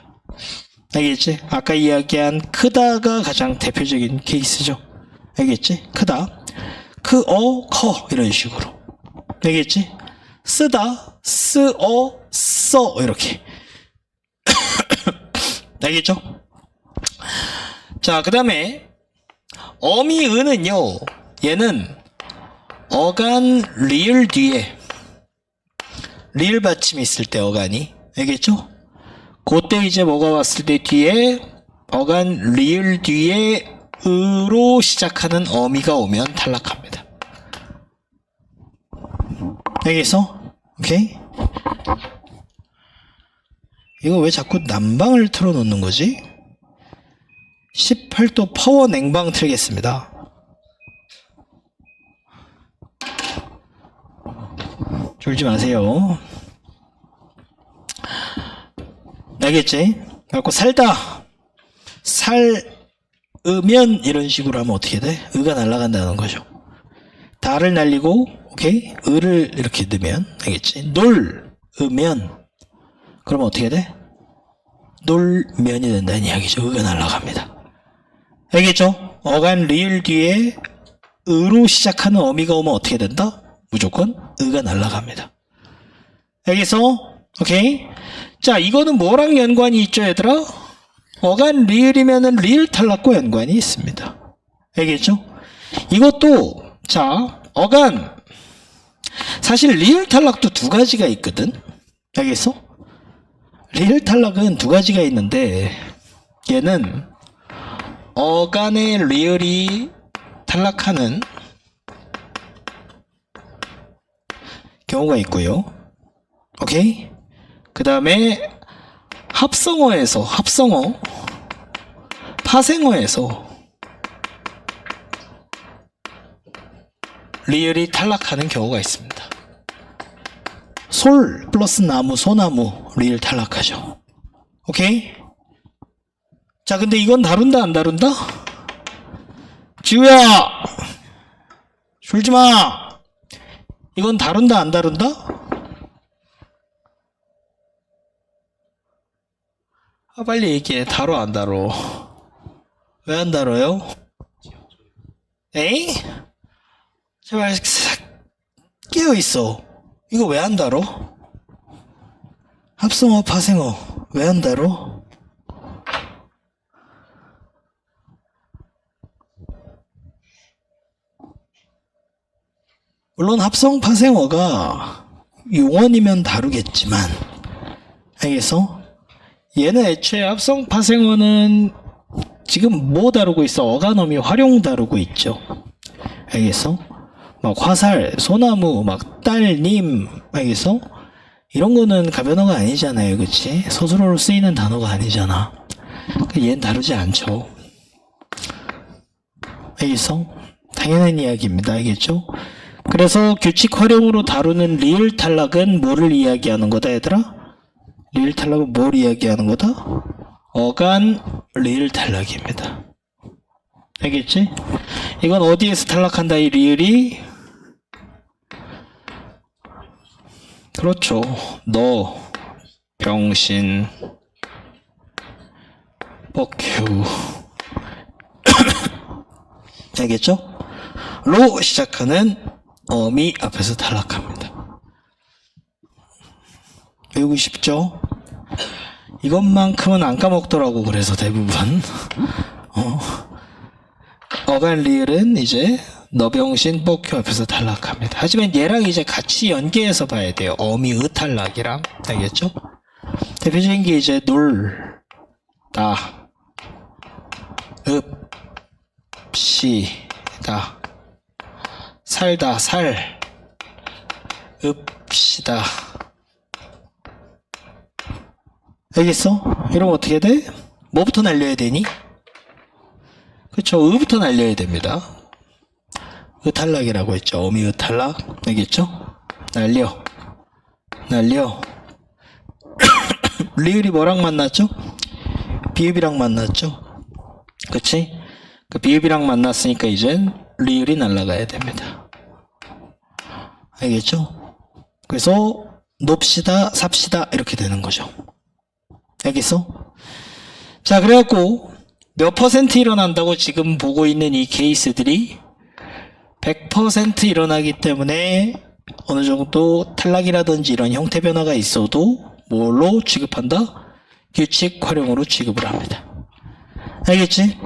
알겠지? 아까 이야기한 크다가 가장 대표적인 케이스죠. 알겠지? 크다. 커 이런 식으로. 알겠지? 쓰다, 써 이렇게. 알겠죠? 자, 그 다음에 어미은은요. 얘는 어간 리을 뒤에 리을 받침이 있을 때 어간이 알겠죠? 그때 이제 뭐가 왔을 때 뒤에 어간 리을 뒤에 으로 시작하는 어미가 오면 탈락합니다. 알겠어? 오케이? 이거 왜 자꾸 난방을 틀어놓는 거지? 18도 파워 냉방 틀겠습니다. 졸지 마세요. 알겠지? 그래갖고 살다, 살으면 이런 식으로 하면 어떻게 돼? 의가 날아간다는 거죠. 다를 날리고, 오케이? 의를 이렇게 넣으면, 알겠지? 놀으면, 그러면 어떻게 돼? 놀면이 된다는 이야기죠. 의가 날아갑니다. 알겠죠? 어간 리을 뒤에 의로 시작하는 어미가 오면 어떻게 된다? 무조건 의가 날아갑니다. 알겠어? 오케이? 자, 이거는 뭐랑 연관이 있죠, 얘들아? 어간 리을이면은 리을 탈락과 연관이 있습니다. 알겠죠? 이것도, 자, 어간. 사실 리을 탈락도 두 가지가 있거든? 알겠어? 리을 탈락은 두 가지가 있는데, 얘는 어간의 리을이 탈락하는 경우가 있고요. 오케이? 그 다음에 합성어에서, 파생어에서 리을이 탈락하는 경우가 있습니다. 솔 플러스 나무, 소나무, 리을 탈락하죠. 오케이? 자, 근데 이건 다룬다, 안 다룬다? 지우야! 졸지 마! 이건 다룬다, 안 다룬다? 아, 빨리 얘기해. 다뤄, 안 다뤄? 왜 안 다뤄요? 에이? 제발, 깨어있어. 이거 왜 안 다뤄? 합성어, 파생어, 왜 안 다뤄? 물론 합성, 파생어가 용언이면 다루겠지만, 알겠어? 얘는 애초에 합성, 파생어는 지금 뭐 다루고 있어? 어간어미 활용 다루고 있죠. 알겠어? 막 화살, 소나무, 막 딸, 님, 알겠어? 이런 거는 가변어가 아니잖아요, 그치? 서술어로 쓰이는 단어가 아니잖아. 얘는 다루지 않죠. 알겠어? 당연한 이야기입니다, 알겠죠? 그래서 규칙 활용으로 다루는 리을 탈락은 뭐를 이야기하는 거다, 얘들아? 리을 탈락은 뭘 이야기하는 거다? 어간 리을 탈락입니다. 알겠지? 이건 어디에서 탈락한다, 이 리을이? 그렇죠. 너, 병신, 뻑큐. 알겠죠? 로 시작하는 어미 앞에서 탈락합니다. 외우고 싶죠? 이것만큼은 안 까먹더라고. 그래서 대부분 어간 리을은 이제 너병신 뻑큐 앞에서 탈락합니다. 하지만 얘랑 이제 같이 연계해서 봐야 돼요. 어미 으 탈락이랑. 알겠죠? 대표적인 게 이제 놀다, 읍시다, 살다, 읍시다. 알겠어? 이러면 어떻게 돼? 뭐부터 날려야 되니? 그쵸? 으부터 날려야 됩니다. 으탈락이라고 했죠. 어미 으탈락. 알겠죠? 날려. 리을이 뭐랑 만났죠? 비읍이랑 만났죠? 그치? 그 비읍이랑 만났으니까 이젠 리을이 날아가야 됩니다. 알겠죠? 그래서 높시다, 삽시다 이렇게 되는 거죠. 알겠어? 자, 그래갖고 몇 퍼센트 일어난다고 지금 보고 있는 이 케이스들이 100% 일어나기 때문에 어느 정도 탈락이라든지 이런 형태 변화가 있어도 뭘로 취급한다? 규칙 활용으로 취급을 합니다. 알겠지?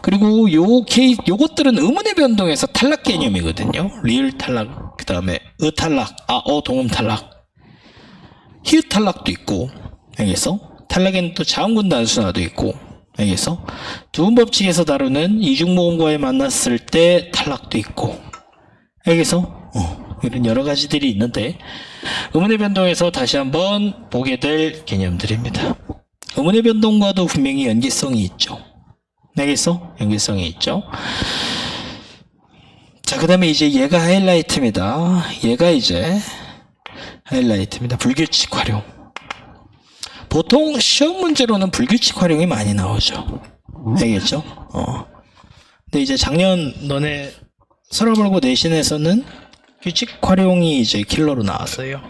그리고 요것들은 의문의 변동에서 탈락 개념이거든요. 리을 탈락, 그 다음에 으 탈락, 동음 탈락, 히읗 탈락도 있고, 알겠어? 탈락에는 또 자음군 단순화도 있고, 알겠어? 두음 법칙에서 다루는 이중모음과에 만났을 때 탈락도 있고, 알겠어? 이런 여러 가지들이 있는데, 의문의 변동에서 다시 한번 보게 될 개념들입니다. 의문의 변동과도 분명히 연계성이 있죠. 알겠어? 연계성이 있죠. 자, 그 다음에 이제 얘가 하이라이트입니다. 얘가 이제 하이라이트입니다. 불규칙 활용. 보통 시험 문제로는 불규칙 활용이 많이 나오죠. 알겠죠? 근데 이제 작년 너네 서러벌고 내신에서는 규칙 활용이 이제 킬러로 나왔어요.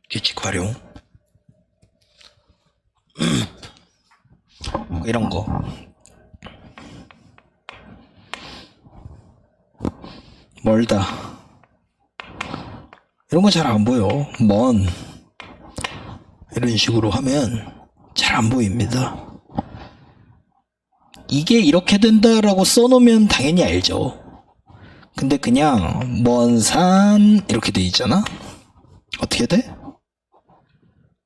규칙 활용. 이런 거. 멀다. 이런 거 잘 안 보여. 먼. 이런 식으로 하면 잘 안 보입니다. 이게 이렇게 된다라고 써놓으면 당연히 알죠. 근데 그냥 먼 산 이렇게 돼 있잖아. 어떻게 돼?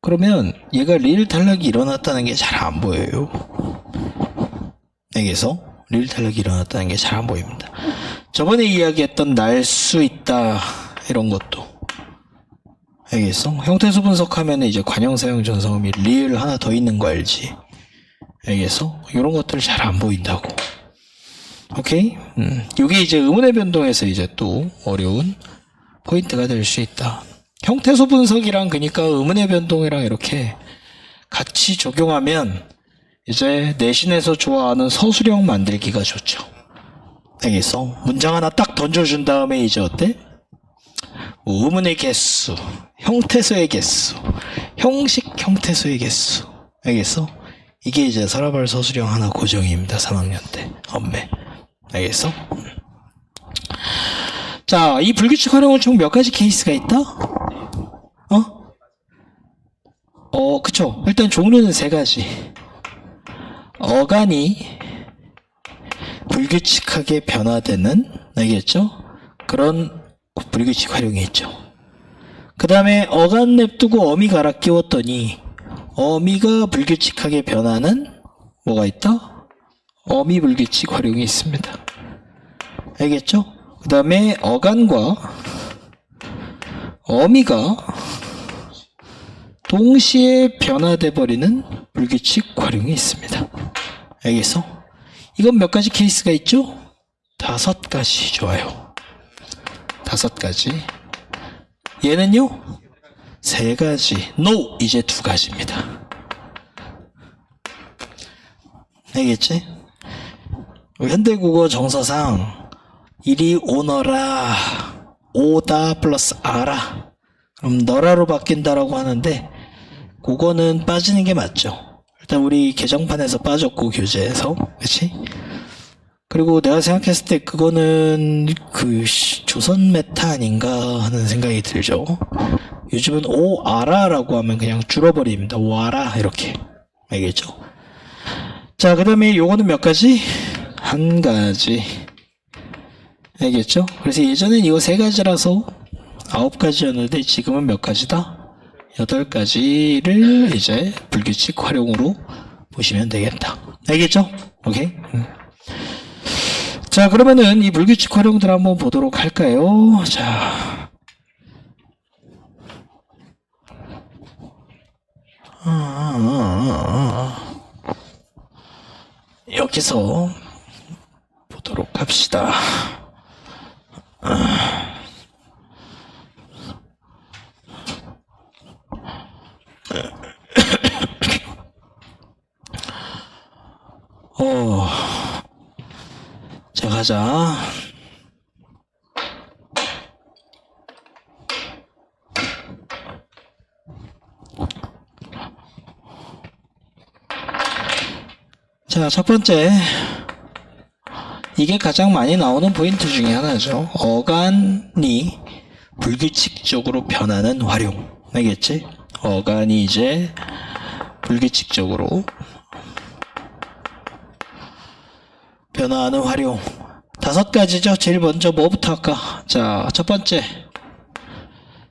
그러면 얘가 리을 탈락이 일어났다는 게 잘 안 보여요. 여기서 리을 탈락이 일어났다는 게 잘 안 보입니다. 저번에 이야기했던 날 수 있다 이런 것도 여기서 형태수 분석하면 이제 관형사형 전성음이 리을 하나 더 있는 거 알지? 여기서 이런 것들 잘 안 보인다고. 오케이? 이게 이제 의문의 변동에서 이제 또 어려운 포인트가 될 수 있다. 형태수 분석이랑 그러니까 의문의 변동이랑 이렇게 같이 적용하면 이제 내신에서 좋아하는 서술형 만들기가 좋죠. 여기서 문장 하나 딱 던져준 다음에 이제 어때? 뭐 의문의 개수, 형태수의 개수, 형식 형태수의 개수. 여기서 이게 이제 서라발 서술형 하나 고정입니다. 3학년 때 엄매. 알겠어? 자, 이 불규칙 활용은 총 몇 가지 케이스가 있다? 그쵸. 일단 종류는 3가지. 어간이 불규칙하게 변화되는, 알겠죠? 그런 불규칙 활용이 있죠. 그 다음에 어간 냅두고 어미 갈아 끼웠더니 어미가 불규칙하게 변하는 뭐가 있다? 어미 불규칙 활용이 있습니다. 알겠죠? 그 다음에 어간과 어미가 동시에 변화돼 버리는 불규칙 활용이 있습니다. 알겠어? 이건 몇 가지 케이스가 있죠? 5가지. 좋아요. 5가지. 얘는요? 3가지. NO! 이제 2가지입니다. 알겠지? 현대국어 정서상 이리 오너라, 오다 플러스 아라, 그럼 너라로 바뀐다라고 하는데 그거는 빠지는 게 맞죠. 일단 우리 개정판에서 빠졌고 교재에서, 그치? 그리고 내가 생각했을 때 그거는 그 조선 메타 아닌가 하는 생각이 들죠. 요즘은 오아라라고 하면 그냥 줄어버립니다. 오아라 이렇게. 알겠죠? 자, 그 다음에 요거는 몇 가지? 1가지. 알겠죠? 그래서 예전엔 이거 3가지라서 9가지였는데 지금은 몇 가지다? 8가지를 이제 불규칙 활용으로 보시면 되겠다. 알겠죠? 오케이? 자, 그러면은 이 불규칙 활용들 한번 보도록 할까요? 자. 여기서 보도록 합시다. 자, 가자. 자, 첫 번째. 이게 가장 많이 나오는 포인트 중에 하나죠. 어간이 불규칙적으로 변하는 활용. 알겠지? 어간이 이제 불규칙적으로 변화하는 활용. 5가지죠. 제일 먼저 뭐부터 할까? 자, 첫 번째.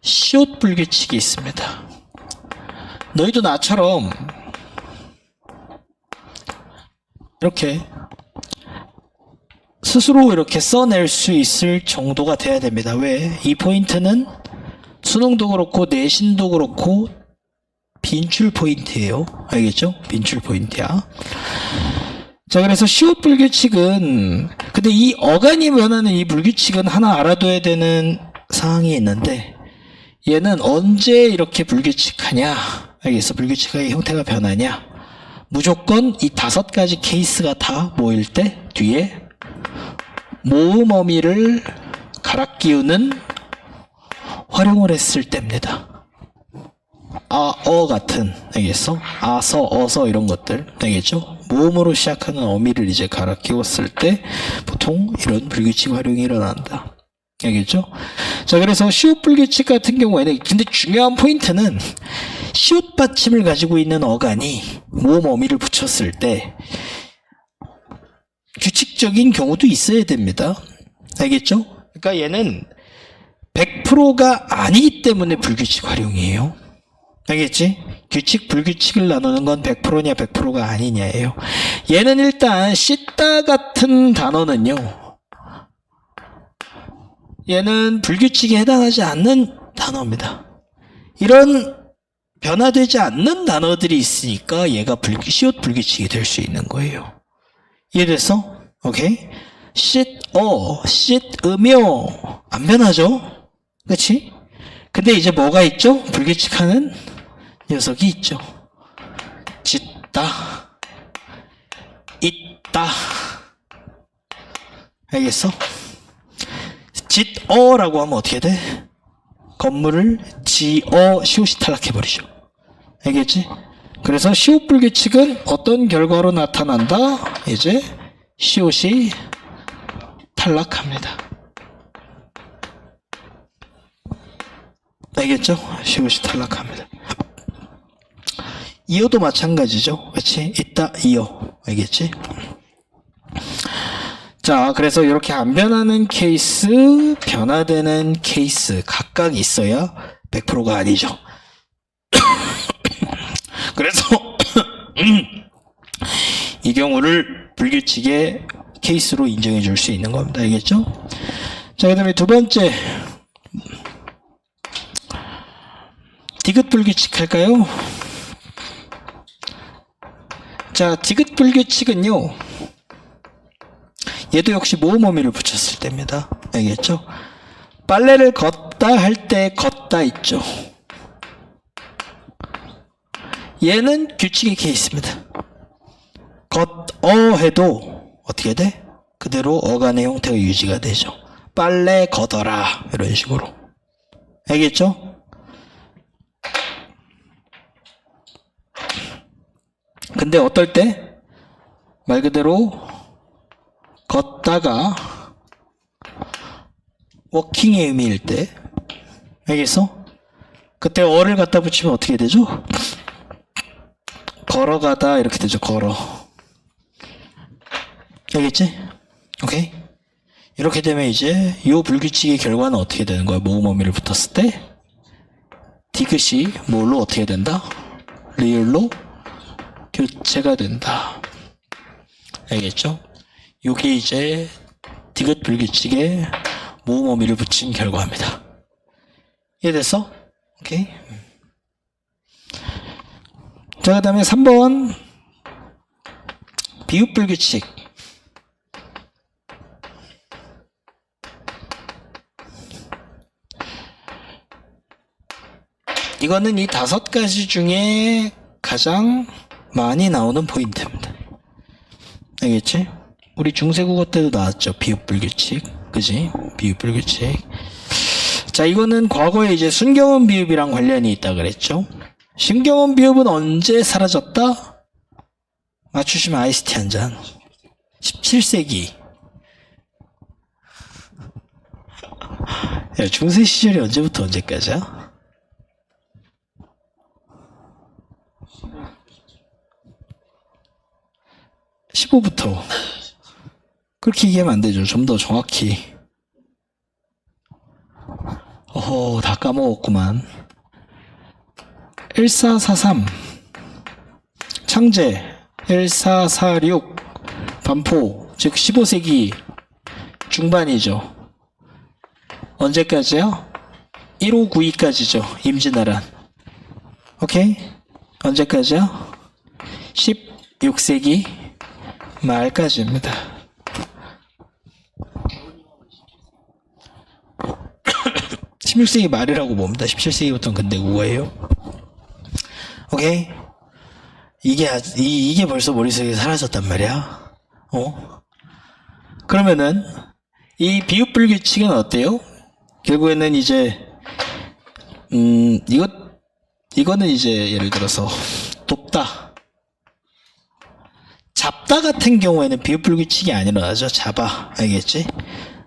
시옷 불규칙이 있습니다. 너희도 나처럼 이렇게 스스로 이렇게 써낼 수 있을 정도가 돼야 됩니다. 왜? 이 포인트는 수능도 그렇고 내신도 그렇고 빈출 포인트예요. 알겠죠? 빈출 포인트야. 자, 그래서 시옷 불규칙은, 근데 이 어간이 변하는 이 불규칙은 하나 알아둬야 되는 사항이 있는데, 얘는 언제 이렇게 불규칙하냐? 알겠어? 불규칙하게 형태가 변하냐? 무조건 이 5가지 케이스가 다 모일 때 뒤에 모음 어미를 갈아 끼우는 활용을 했을 때입니다. 같은, 알겠어? 아서, 어서 이런 것들, 알겠죠? 모음으로 시작하는 어미를 이제 갈아 끼웠을 때 보통 이런 불규칙 활용이 일어난다. 알겠죠? 자, 그래서 시옷 불규칙 같은 경우에는, 근데 중요한 포인트는 시옷 받침을 가지고 있는 어간이 모음 어미를 붙였을 때 규칙적인 경우도 있어야 됩니다. 알겠죠? 그러니까 얘는 100%가 아니기 때문에 불규칙 활용이에요. 알겠지? 규칙, 불규칙을 나누는 건 100%냐 100%가 아니냐예요. 얘는 일단 씻다 같은 단어는요. 얘는 불규칙에 해당하지 않는 단어입니다. 이런 변화되지 않는 단어들이 있으니까 얘가 시옷 불규칙이 될 수 있는 거예요. 이해됐어? 오케이? 씻으며 안 변하죠? 그치? 근데 이제 뭐가 있죠? 불규칙하는 녀석이 있죠. 짓다, 있다. 알겠어? 짓어라고 하면 어떻게 돼? 건물을 지어 시옷이 탈락해버리죠. 알겠지? 그래서 시옷 불규칙은 어떤 결과로 나타난다? 이제 시옷이 탈락합니다. 알겠죠? 시옷이 탈락합니다. 이어도 마찬가지죠. 그렇지? 있다, 이어. 알겠지? 자, 그래서 이렇게 안 변하는 케이스, 변화되는 케이스 각각 있어야 100%가 아니죠. 그래서 이 경우를 불규칙의 케이스로 인정해 줄 수 있는 겁니다. 알겠죠? 자, 그 다음에 두 번째 디귿 불규칙 할까요? 자, 디귿 불규칙은요, 얘도 역시 모음 어미를 붙였을 때입니다. 알겠죠? 빨래를 걷다 할 때 걷다 있죠. 얘는 규칙의 케이스입니다. 걷어 해도 어떻게 돼? 그대로 어간의 형태가 유지가 되죠. 빨래 걷어라 이런 식으로. 알겠죠? 근데 어떨 때? 말 그대로 걷다가 워킹의 의미일 때, 알겠어? 그때 어를 갖다 붙이면 어떻게 되죠? 걸어가다 이렇게 되죠. 걸어. 알겠지? 오케이? 이렇게 되면 이제 이 불규칙의 결과는 어떻게 되는 거야? 모음 어미를 붙었을 때 디귿이 뭘로 어떻게 된다? 리을로 교체가 된다. 알겠죠? 이게 이제 디귿 불규칙에 모음 어미를 붙인 결과입니다. 이해됐어? 오케이. 자, 그 다음에 3번 비읍 불규칙. 이거는 이 5가지 중에 가장 많이 나오는 포인트입니다. 알겠지? 우리 중세국어 때도 나왔죠. 비읍 불규칙. 그지? 비읍 불규칙. 자, 이거는 과거에 이제 순경음 비읍이랑 관련이 있다 그랬죠. 순경음 비읍은 언제 사라졌다? 맞추시면 아이스티 한 잔. 17세기. 야, 중세 시절이 언제부터 언제까지야? 15부터. 그렇게 얘기하면 안 되죠. 좀 더 정확히. 어허, 다 까먹었구만. 1443 창제, 1446 반포, 즉 15세기 중반이죠. 언제까지요? 1592까지죠. 임진왜란. 오케이? 언제까지요? 16세기 말까지입니다. 16세기 말이라고 봅니다. 17세기부터는 근대국어예요. 오케이? 이게 벌써 머릿속에 사라졌단 말이야. 그러면은 이 비읍 불규칙은 어때요? 결국에는 이제 이거는 이제 예를 들어서 돕다, 잡다 같은 경우에는 비읍 불규칙이 안 일어나죠. 잡아, 알겠지?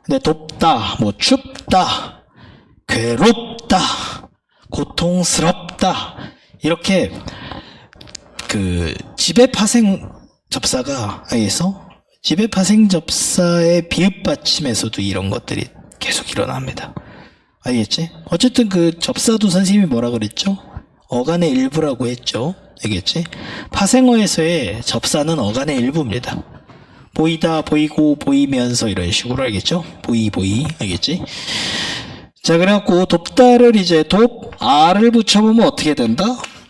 근데 돕다, 뭐 춥다, 괴롭다, 고통스럽다, 이렇게 그 지배파생 접사가, 알겠어? 지배파생 접사의 비읍 받침에서도 이런 것들이 계속 일어납니다. 알겠지? 어쨌든 그 접사도 선생님이 뭐라 그랬죠? 어간의 일부라고 했죠. 알겠지? 파생어에서의 접사는 어간의 일부입니다. 보이다, 보이고, 보이면서 이런 식으로 알겠죠? 보이, 알겠지? 자, 그래갖고 돕다를 이제 아를 붙여보면 어떻게 된다?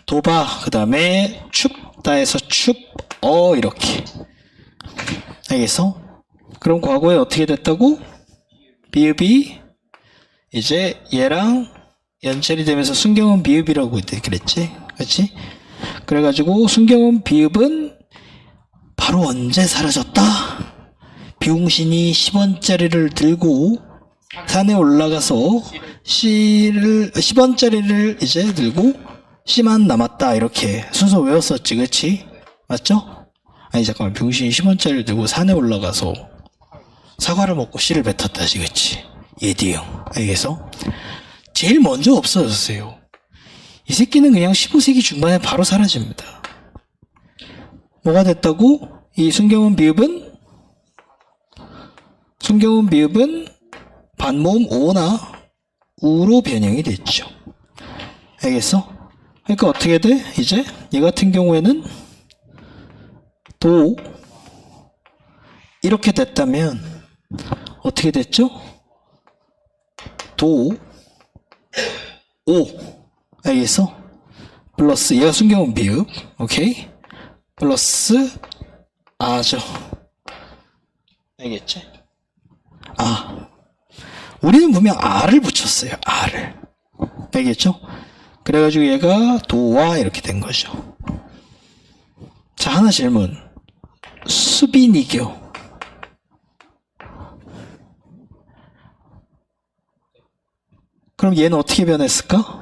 도바, 그 다음에 춥다에서 이렇게. 알겠어? 그럼 과거에 어떻게 됐다고? 비읍이 이제 얘랑 연결이 되면서 순경은 비읍이라고 그랬지? 그렇지? 그래가지고 순경은 비읍은 바로 언제 사라졌다? 비웅신이 10원짜리를 들고 산에 올라가서 10원짜리를 이제 들고 C만 남았다. 이렇게 순서 외웠었지. 그치? 맞죠? 아니 잠깐만, 비웅신이 10원짜리를 들고 산에 올라가서 사과를 먹고 씨를 뱉었다지. 그치? 예디형. 알겠어? 제일 먼저 없어졌어요. 이 새끼는 그냥 15세기 중반에 바로 사라집니다. 뭐가 됐다고? 이 순경은 비읍은 반모음 오나 우로 변형이 됐죠. 알겠어? 그러니까 어떻게 돼? 이제 얘 같은 경우에는 도 이렇게 됐다면 어떻게 됐죠? 도 오. 알겠어? 플러스 얘가 순경은 비읍. 오케이? 플러스 아죠. 알겠지? 아. 우리는 분명 아를 붙였어요. 아를. 알겠죠? 그래가지고 얘가 도와 이렇게 된 거죠. 자, 하나 질문. 수빈이교. 그럼 얘는 어떻게 변했을까?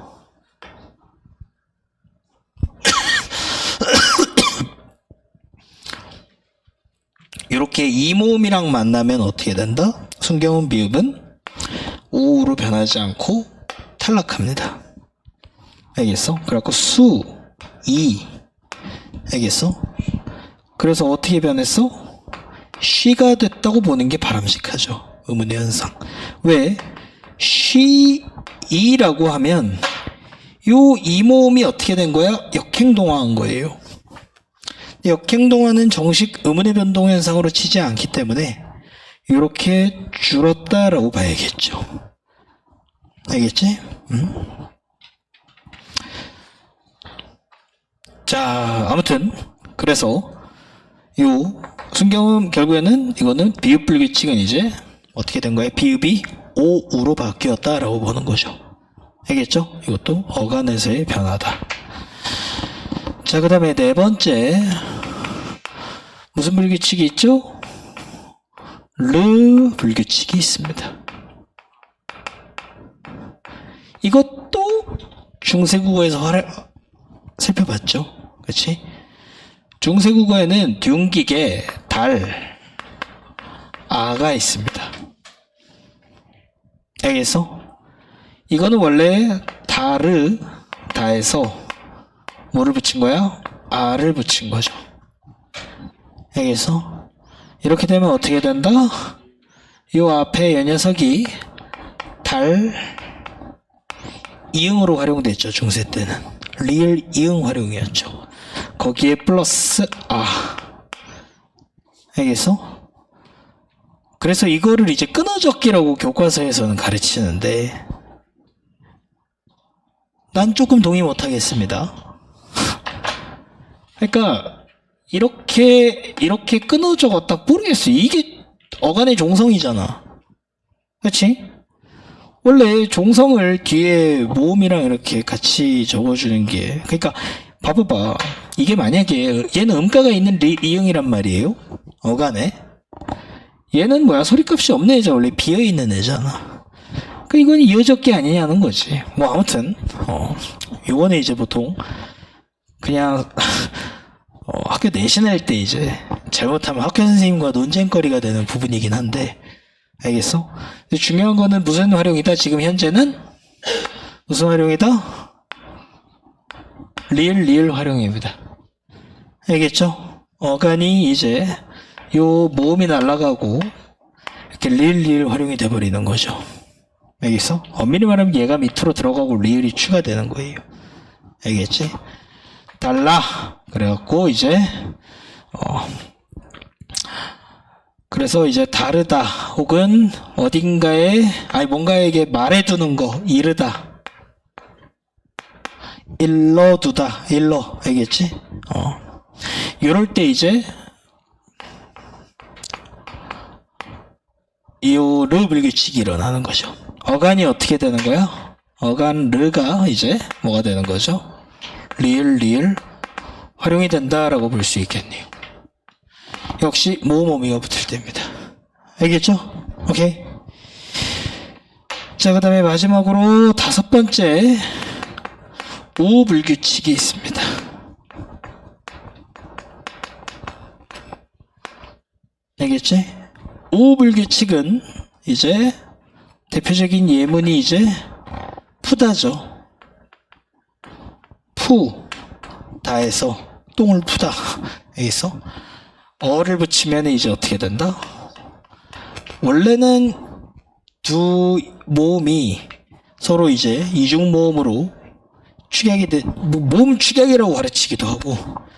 이렇게 이모음이랑 만나면 어떻게 된다? 순경은 비읍은 오로 변하지 않고 탈락합니다. 알겠어? 그래갖고 수, 이. 알겠어? 그래서 어떻게 변했어? 쉬가 됐다고 보는 게 바람직하죠. 의문의 현상. 왜? 쉬, 이라고 하면 요 이모음이 어떻게 된 거야? 역행동화한 거예요. 역행동화는 정식 의문의 변동 현상으로 치지 않기 때문에 이렇게 줄었다라고 봐야겠죠. 알겠지? 자, 아무튼 그래서 요 순경음 결국에는 이거는 비읍 불규칙은 이제 어떻게 된 거예요? 비읍이 오우로 바뀌었다라고 보는 거죠. 알겠죠? 이것도 어간에서의 변화다. 자, 그 다음에 네 번째 무슨 불규칙이 있죠? 르 불규칙이 있습니다. 이것도 중세국어에서 살펴봤죠. 그렇지? 중세국어에는 둥기계, 달, 아가 있습니다. 알겠어? 이거는 원래 다에서 뭐를 붙인 거야? 아를 붙인 거죠. 알겠어? 이렇게 되면 어떻게 된다? 이 앞에 이 녀석이 달 이응으로 활용됐죠. 중세 때는 리을 이응 활용이었죠. 거기에 플러스 아. 알겠어? 그래서 이거를 이제 끊어적기라고 교과서에서는 가르치는데 난 조금 동의 못하겠습니다. 그러니까 이렇게 끊어 적었다 모르겠어. 이게 어간의 종성이잖아. 그렇지? 원래 종성을 뒤에 모음이랑 이렇게 같이 적어주는 게, 그러니까 봐봐봐. 이게 만약에 얘는 음가가 있는 이응이란 말이에요. 어간에. 얘는 뭐야? 소리값이 없는 애잖아. 원래 비어있는 애잖아. 그러니까 이건 이어적기 아니냐는 거지. 뭐 아무튼 요거는 이제 보통 그냥 학교 내신할 때 이제 잘못하면 학교 선생님과 논쟁거리가 되는 부분이긴 한데, 알겠어? 근데 중요한 거는 무슨 활용이다? 지금 현재는 무슨 활용이다? 리을 활용입니다. 알겠죠? 어간이 이제 요 모음이 날아가고 이렇게 리을 활용이 돼버리는 거죠. 알겠어? 엄밀히 말하면 얘가 밑으로 들어가고 리을이 추가되는 거예요. 알겠지? 달라. 그래갖고 이제 그래서 이제 다르다 혹은 어딘가에 뭔가에게 말해두는 거 이르다 일러두다 일러 알겠지? 요럴 때 이제 요 르 불규칙이 일어나는 거죠. 어간이 어떻게 되는 거야? 어간 르가 이제 뭐가 되는 거죠? 리을 활용이 된다라고 볼 수 있겠네요. 역시 모음어미가 붙을 때입니다. 알겠죠? 오케이. 자, 그 다음에 마지막으로 5번째 우불규칙이 있습니다. 알겠지? 우불규칙은 이제 대표적인 예문이 이제 푸다죠. 다해서 똥을 푸다. 여기서 어를 붙이면 이제 어떻게 된다? 원래는 두 모음이 서로 이제 이중모음으로 축약이 모음 축약이라고 가르치기도 하고,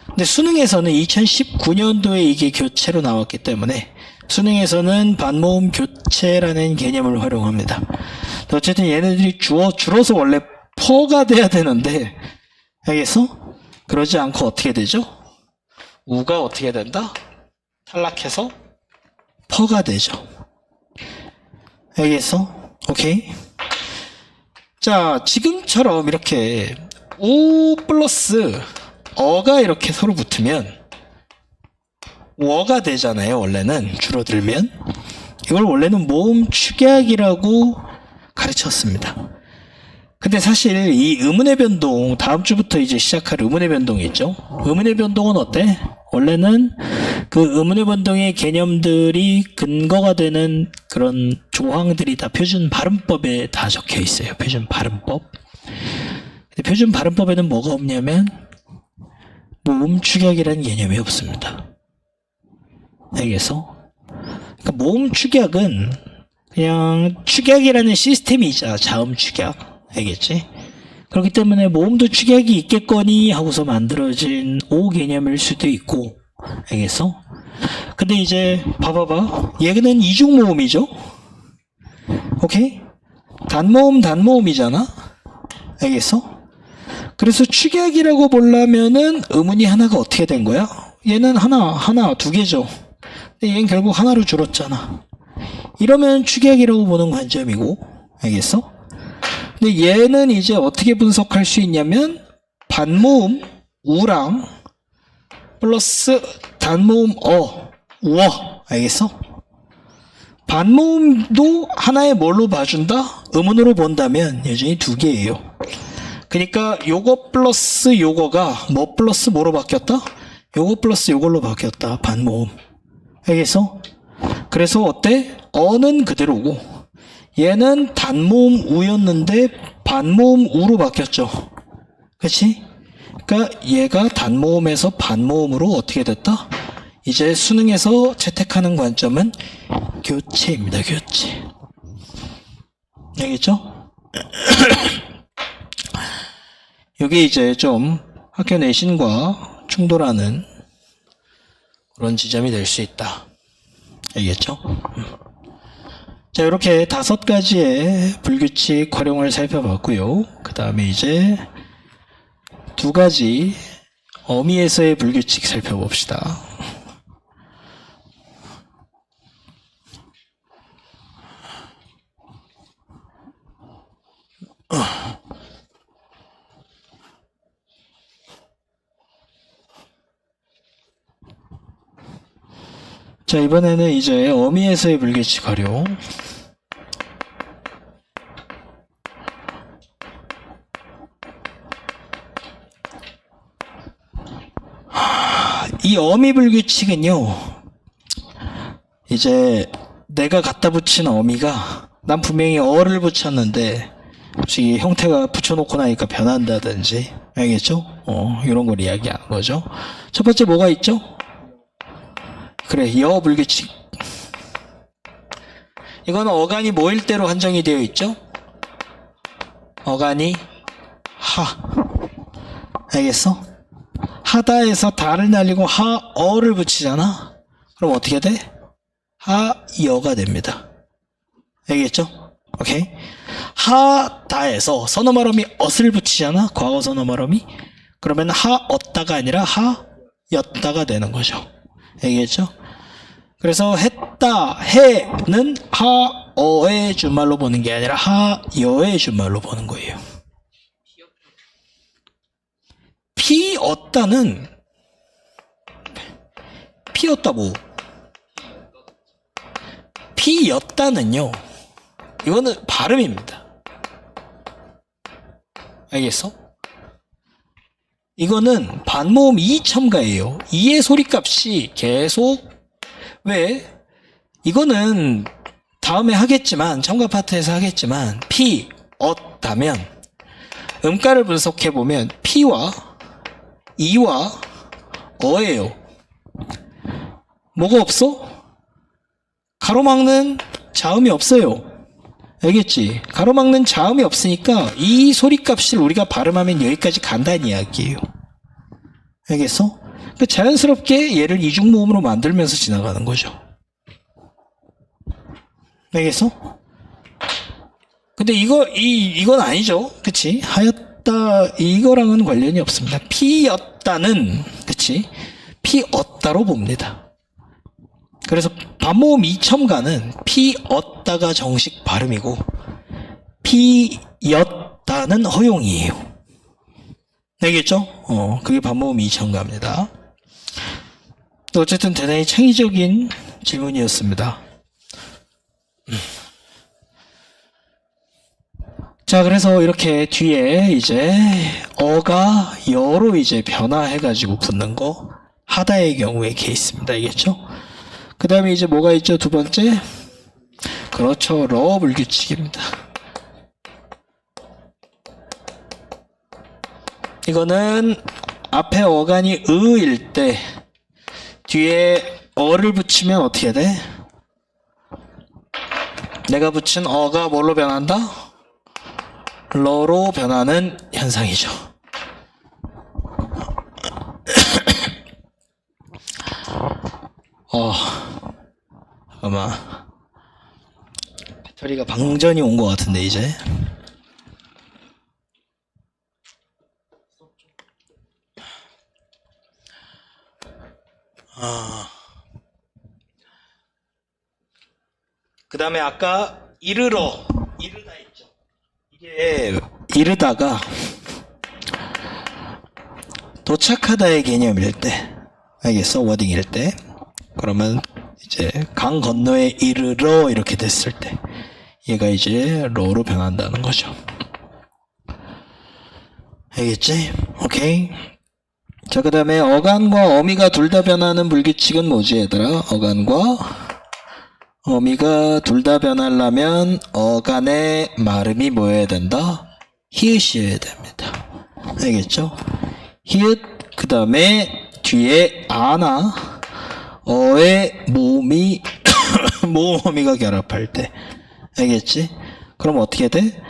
근데 수능에서는 2019년도에 이게 교체로 나왔기 때문에 수능에서는 반모음 교체라는 개념을 활용합니다. 어쨌든 얘네들이 줄어서 원래 퍼가 돼야 되는데, 알겠어? 그러지 않고 어떻게 되죠? 우가 어떻게 된다? 탈락해서 퍼가 되죠. 알겠어? 오케이? 자, 지금처럼 이렇게 우 플러스 어가 이렇게 서로 붙으면 워가 되잖아요. 원래는 줄어들면 이걸 원래는 모음 축약이라고 가르쳤습니다. 근데 사실 이 의문의 변동, 다음 주부터 이제 시작할 의문의 변동이 있죠. 의문의 변동은 어때? 원래는 그 의문의 변동의 개념들이 근거가 되는 그런 조항들이 다 표준 발음법에 다 적혀 있어요. 표준 발음법. 근데 표준 발음법에는 뭐가 없냐면 모음 축약이라는 개념이 없습니다. 알겠어? 그러니까 모음 축약은 그냥 축약이라는 시스템이자 자음 축약. 알겠지? 그렇기 때문에 모음도 축약이 있겠거니 하고서 만들어진 오 개념일 수도 있고, 알겠어? 근데 이제 봐봐봐, 얘는 이중 모음이죠? 오케이? 단모음이잖아? 알겠어? 그래서 축약이라고 보려면은 의문이 하나가 어떻게 된 거야? 얘는 하나, 두 개죠. 근데 얘는 결국 하나로 줄었잖아. 이러면 축약이라고 보는 관점이고, 알겠어? 근데 얘는 이제 어떻게 분석할 수 있냐면 반모음 우랑 플러스 단모음 워. 알겠어? 반모음도 하나의 뭘로 봐준다? 음운으로 본다면 여전히 두 개예요. 그러니까 요거 플러스 요거가 뭐 플러스 뭐로 바뀌었다? 요거 플러스 요걸로 바뀌었다. 반모음. 알겠어? 그래서 어때? 어는 그대로고 얘는 단모음 우였는데 반모음 우로 바뀌었죠. 그치? 그러니까 얘가 단모음에서 반모음으로 어떻게 됐다? 이제 수능에서 채택하는 관점은 교체입니다. 교체. 알겠죠? 이게 이제 좀 학교 내신과 충돌하는 그런 지점이 될 수 있다. 알겠죠? 자, 이렇게 5가지의 불규칙 활용을 살펴봤고요. 그 다음에 이제 2가지 어미에서의 불규칙 살펴봅시다. 자, 이번에는 이제 어미에서의 불규칙 활용. 이 어미 불규칙은요, 이제 내가 갖다 붙인 어미가 난 분명히 어를 붙였는데 혹시 형태가 붙여놓고 나니까 변한다든지, 알겠죠? 이런 걸 이야기하는 거죠. 첫 번째 뭐가 있죠? 그래, 여 불규칙. 이거는 어간이 뭐일 대로 한정이 되어 있죠? 어간이 하. 알겠어? 하다에서 다를 날리고 하어를 붙이잖아. 그럼 어떻게 돼? 하여가 됩니다. 알겠죠? 오케이? 하다에서 선어말음이 엇을 붙이잖아. 과거 선어말음이. 그러면 하었다가 아니라 하였다가 되는 거죠. 알겠죠? 그래서 했다, 해는 하어의 준말로 보는 게 아니라 하여의 준말로 보는 거예요. 피었다는 피었다 뭐? 피였다는요. 이거는 발음입니다. 알겠어? 이거는 반모음 이 첨가예요. 이의 소리값이 계속 왜? 이거는 다음에 하겠지만 첨가 파트에서 하겠지만 피었다면 음가를 분석해보면 피와 이와 어예요. 뭐가 없어? 가로막는 자음이 없어요. 알겠지? 가로막는 자음이 없으니까 이 소리값을 우리가 발음하면 여기까지 간다는 이야기예요. 알겠어? 그러니까 자연스럽게 얘를 이중모음으로 만들면서 지나가는 거죠. 알겠어? 근데 이건 아니죠. 그치? 하였다, 이거랑은 관련이 없습니다. 피였다는, 그치? 피었다로 봅니다. 그래서 반모음 이첨가는 피었다가 정식 발음이고, 피였다는 허용이에요. 알겠죠? 그게 반모음 이첨가입니다. 어쨌든 대단히 창의적인 질문이었습니다. 자, 그래서 이렇게 뒤에 이제 어가 여로 이제 변화해가지고 붙는 거 하다의 경우의 케이스입니다. 알겠죠? 그 다음에 이제 뭐가 있죠? 두 번째. 그렇죠. 러 불규칙입니다. 이거는 앞에 어간이 의일 때 뒤에 어를 붙이면 어떻게 돼? 내가 붙인 어가 뭘로 변한다? 러로 변하는 현상이죠. 잠깐만. 배터리가 방전이 온 것 같은데 이제. 그 다음에 아까 이르다 있죠. 이게 이르다가 도착하다의 개념일 때, 알겠어? 워딩일 때. 그러면 이제 강 건너에 이르러 이렇게 됐을 때 얘가 이제 러로 변한다는 거죠. 알겠지? 오케이. 자, 그 다음에 어간과 어미가 둘 다 변하는 불규칙은 뭐지 얘들아? 어간과 어미가 둘 다 변하려면 어간의 말음이 뭐여야 된다? 히읗이어야 됩니다. 알겠죠? 히읗, 그 다음에 뒤에 아나 어의 모음이 모음어미가 결합할 때. 알겠지? 그럼 어떻게 돼?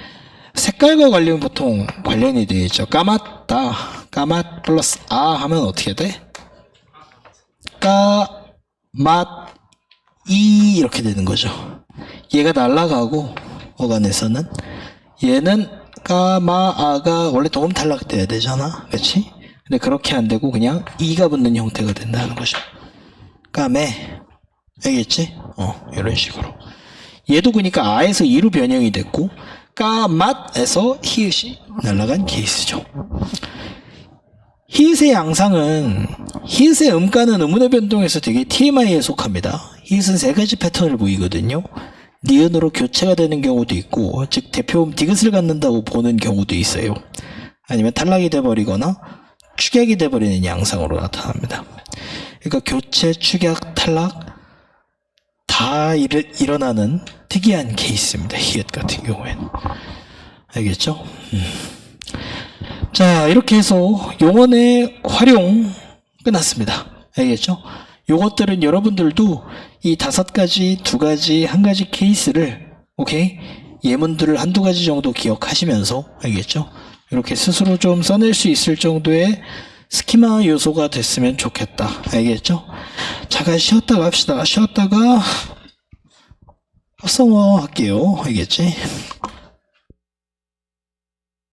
색깔과 관련 보통 관련이 되어 있죠. 까맣다, 까맣 플러스 아 하면 어떻게 돼? 까맣이 이렇게 되는 거죠. 얘가 날아가고 어간에서는 얘는 까마아가 원래 도움 탈락돼야 되잖아. 그렇지? 근데 그렇게 안 되고 그냥 이가 붙는 형태가 된다는 거죠. 까매. 알겠지? 이런 식으로. 얘도 그러니까 아에서 이로 변형이 됐고 까맛에서 히읗이 날아간 케이스죠. 히읗의 양상은 히읗의 음가는 음운의 변동에서 되게 TMI에 속합니다. 히읗은 세 가지 패턴을 보이거든요. 니은으로 교체가 되는 경우도 있고, 즉 대표음 디귿을 갖는다고 보는 경우도 있어요. 아니면 탈락이 돼버리거나 축약이 돼버리는 양상으로 나타납니다. 그러니까 교체, 축약, 탈락 다 일어나는 특이한 케이스입니다. 히읗 같은 경우에는. 알겠죠? 자, 이렇게 해서 용언의 활용 끝났습니다. 알겠죠? 요것들은 여러분들도 이 5가지, 2가지, 1가지 케이스를 오케이? 예문들을 한두 가지 정도 기억하시면서, 알겠죠? 이렇게 스스로 좀 써낼 수 있을 정도의 스키마 요소가 됐으면 좋겠다. 알겠죠? 잠깐 쉬었다가 합시다. 쉬었다가 합성어 할게요. 알겠지?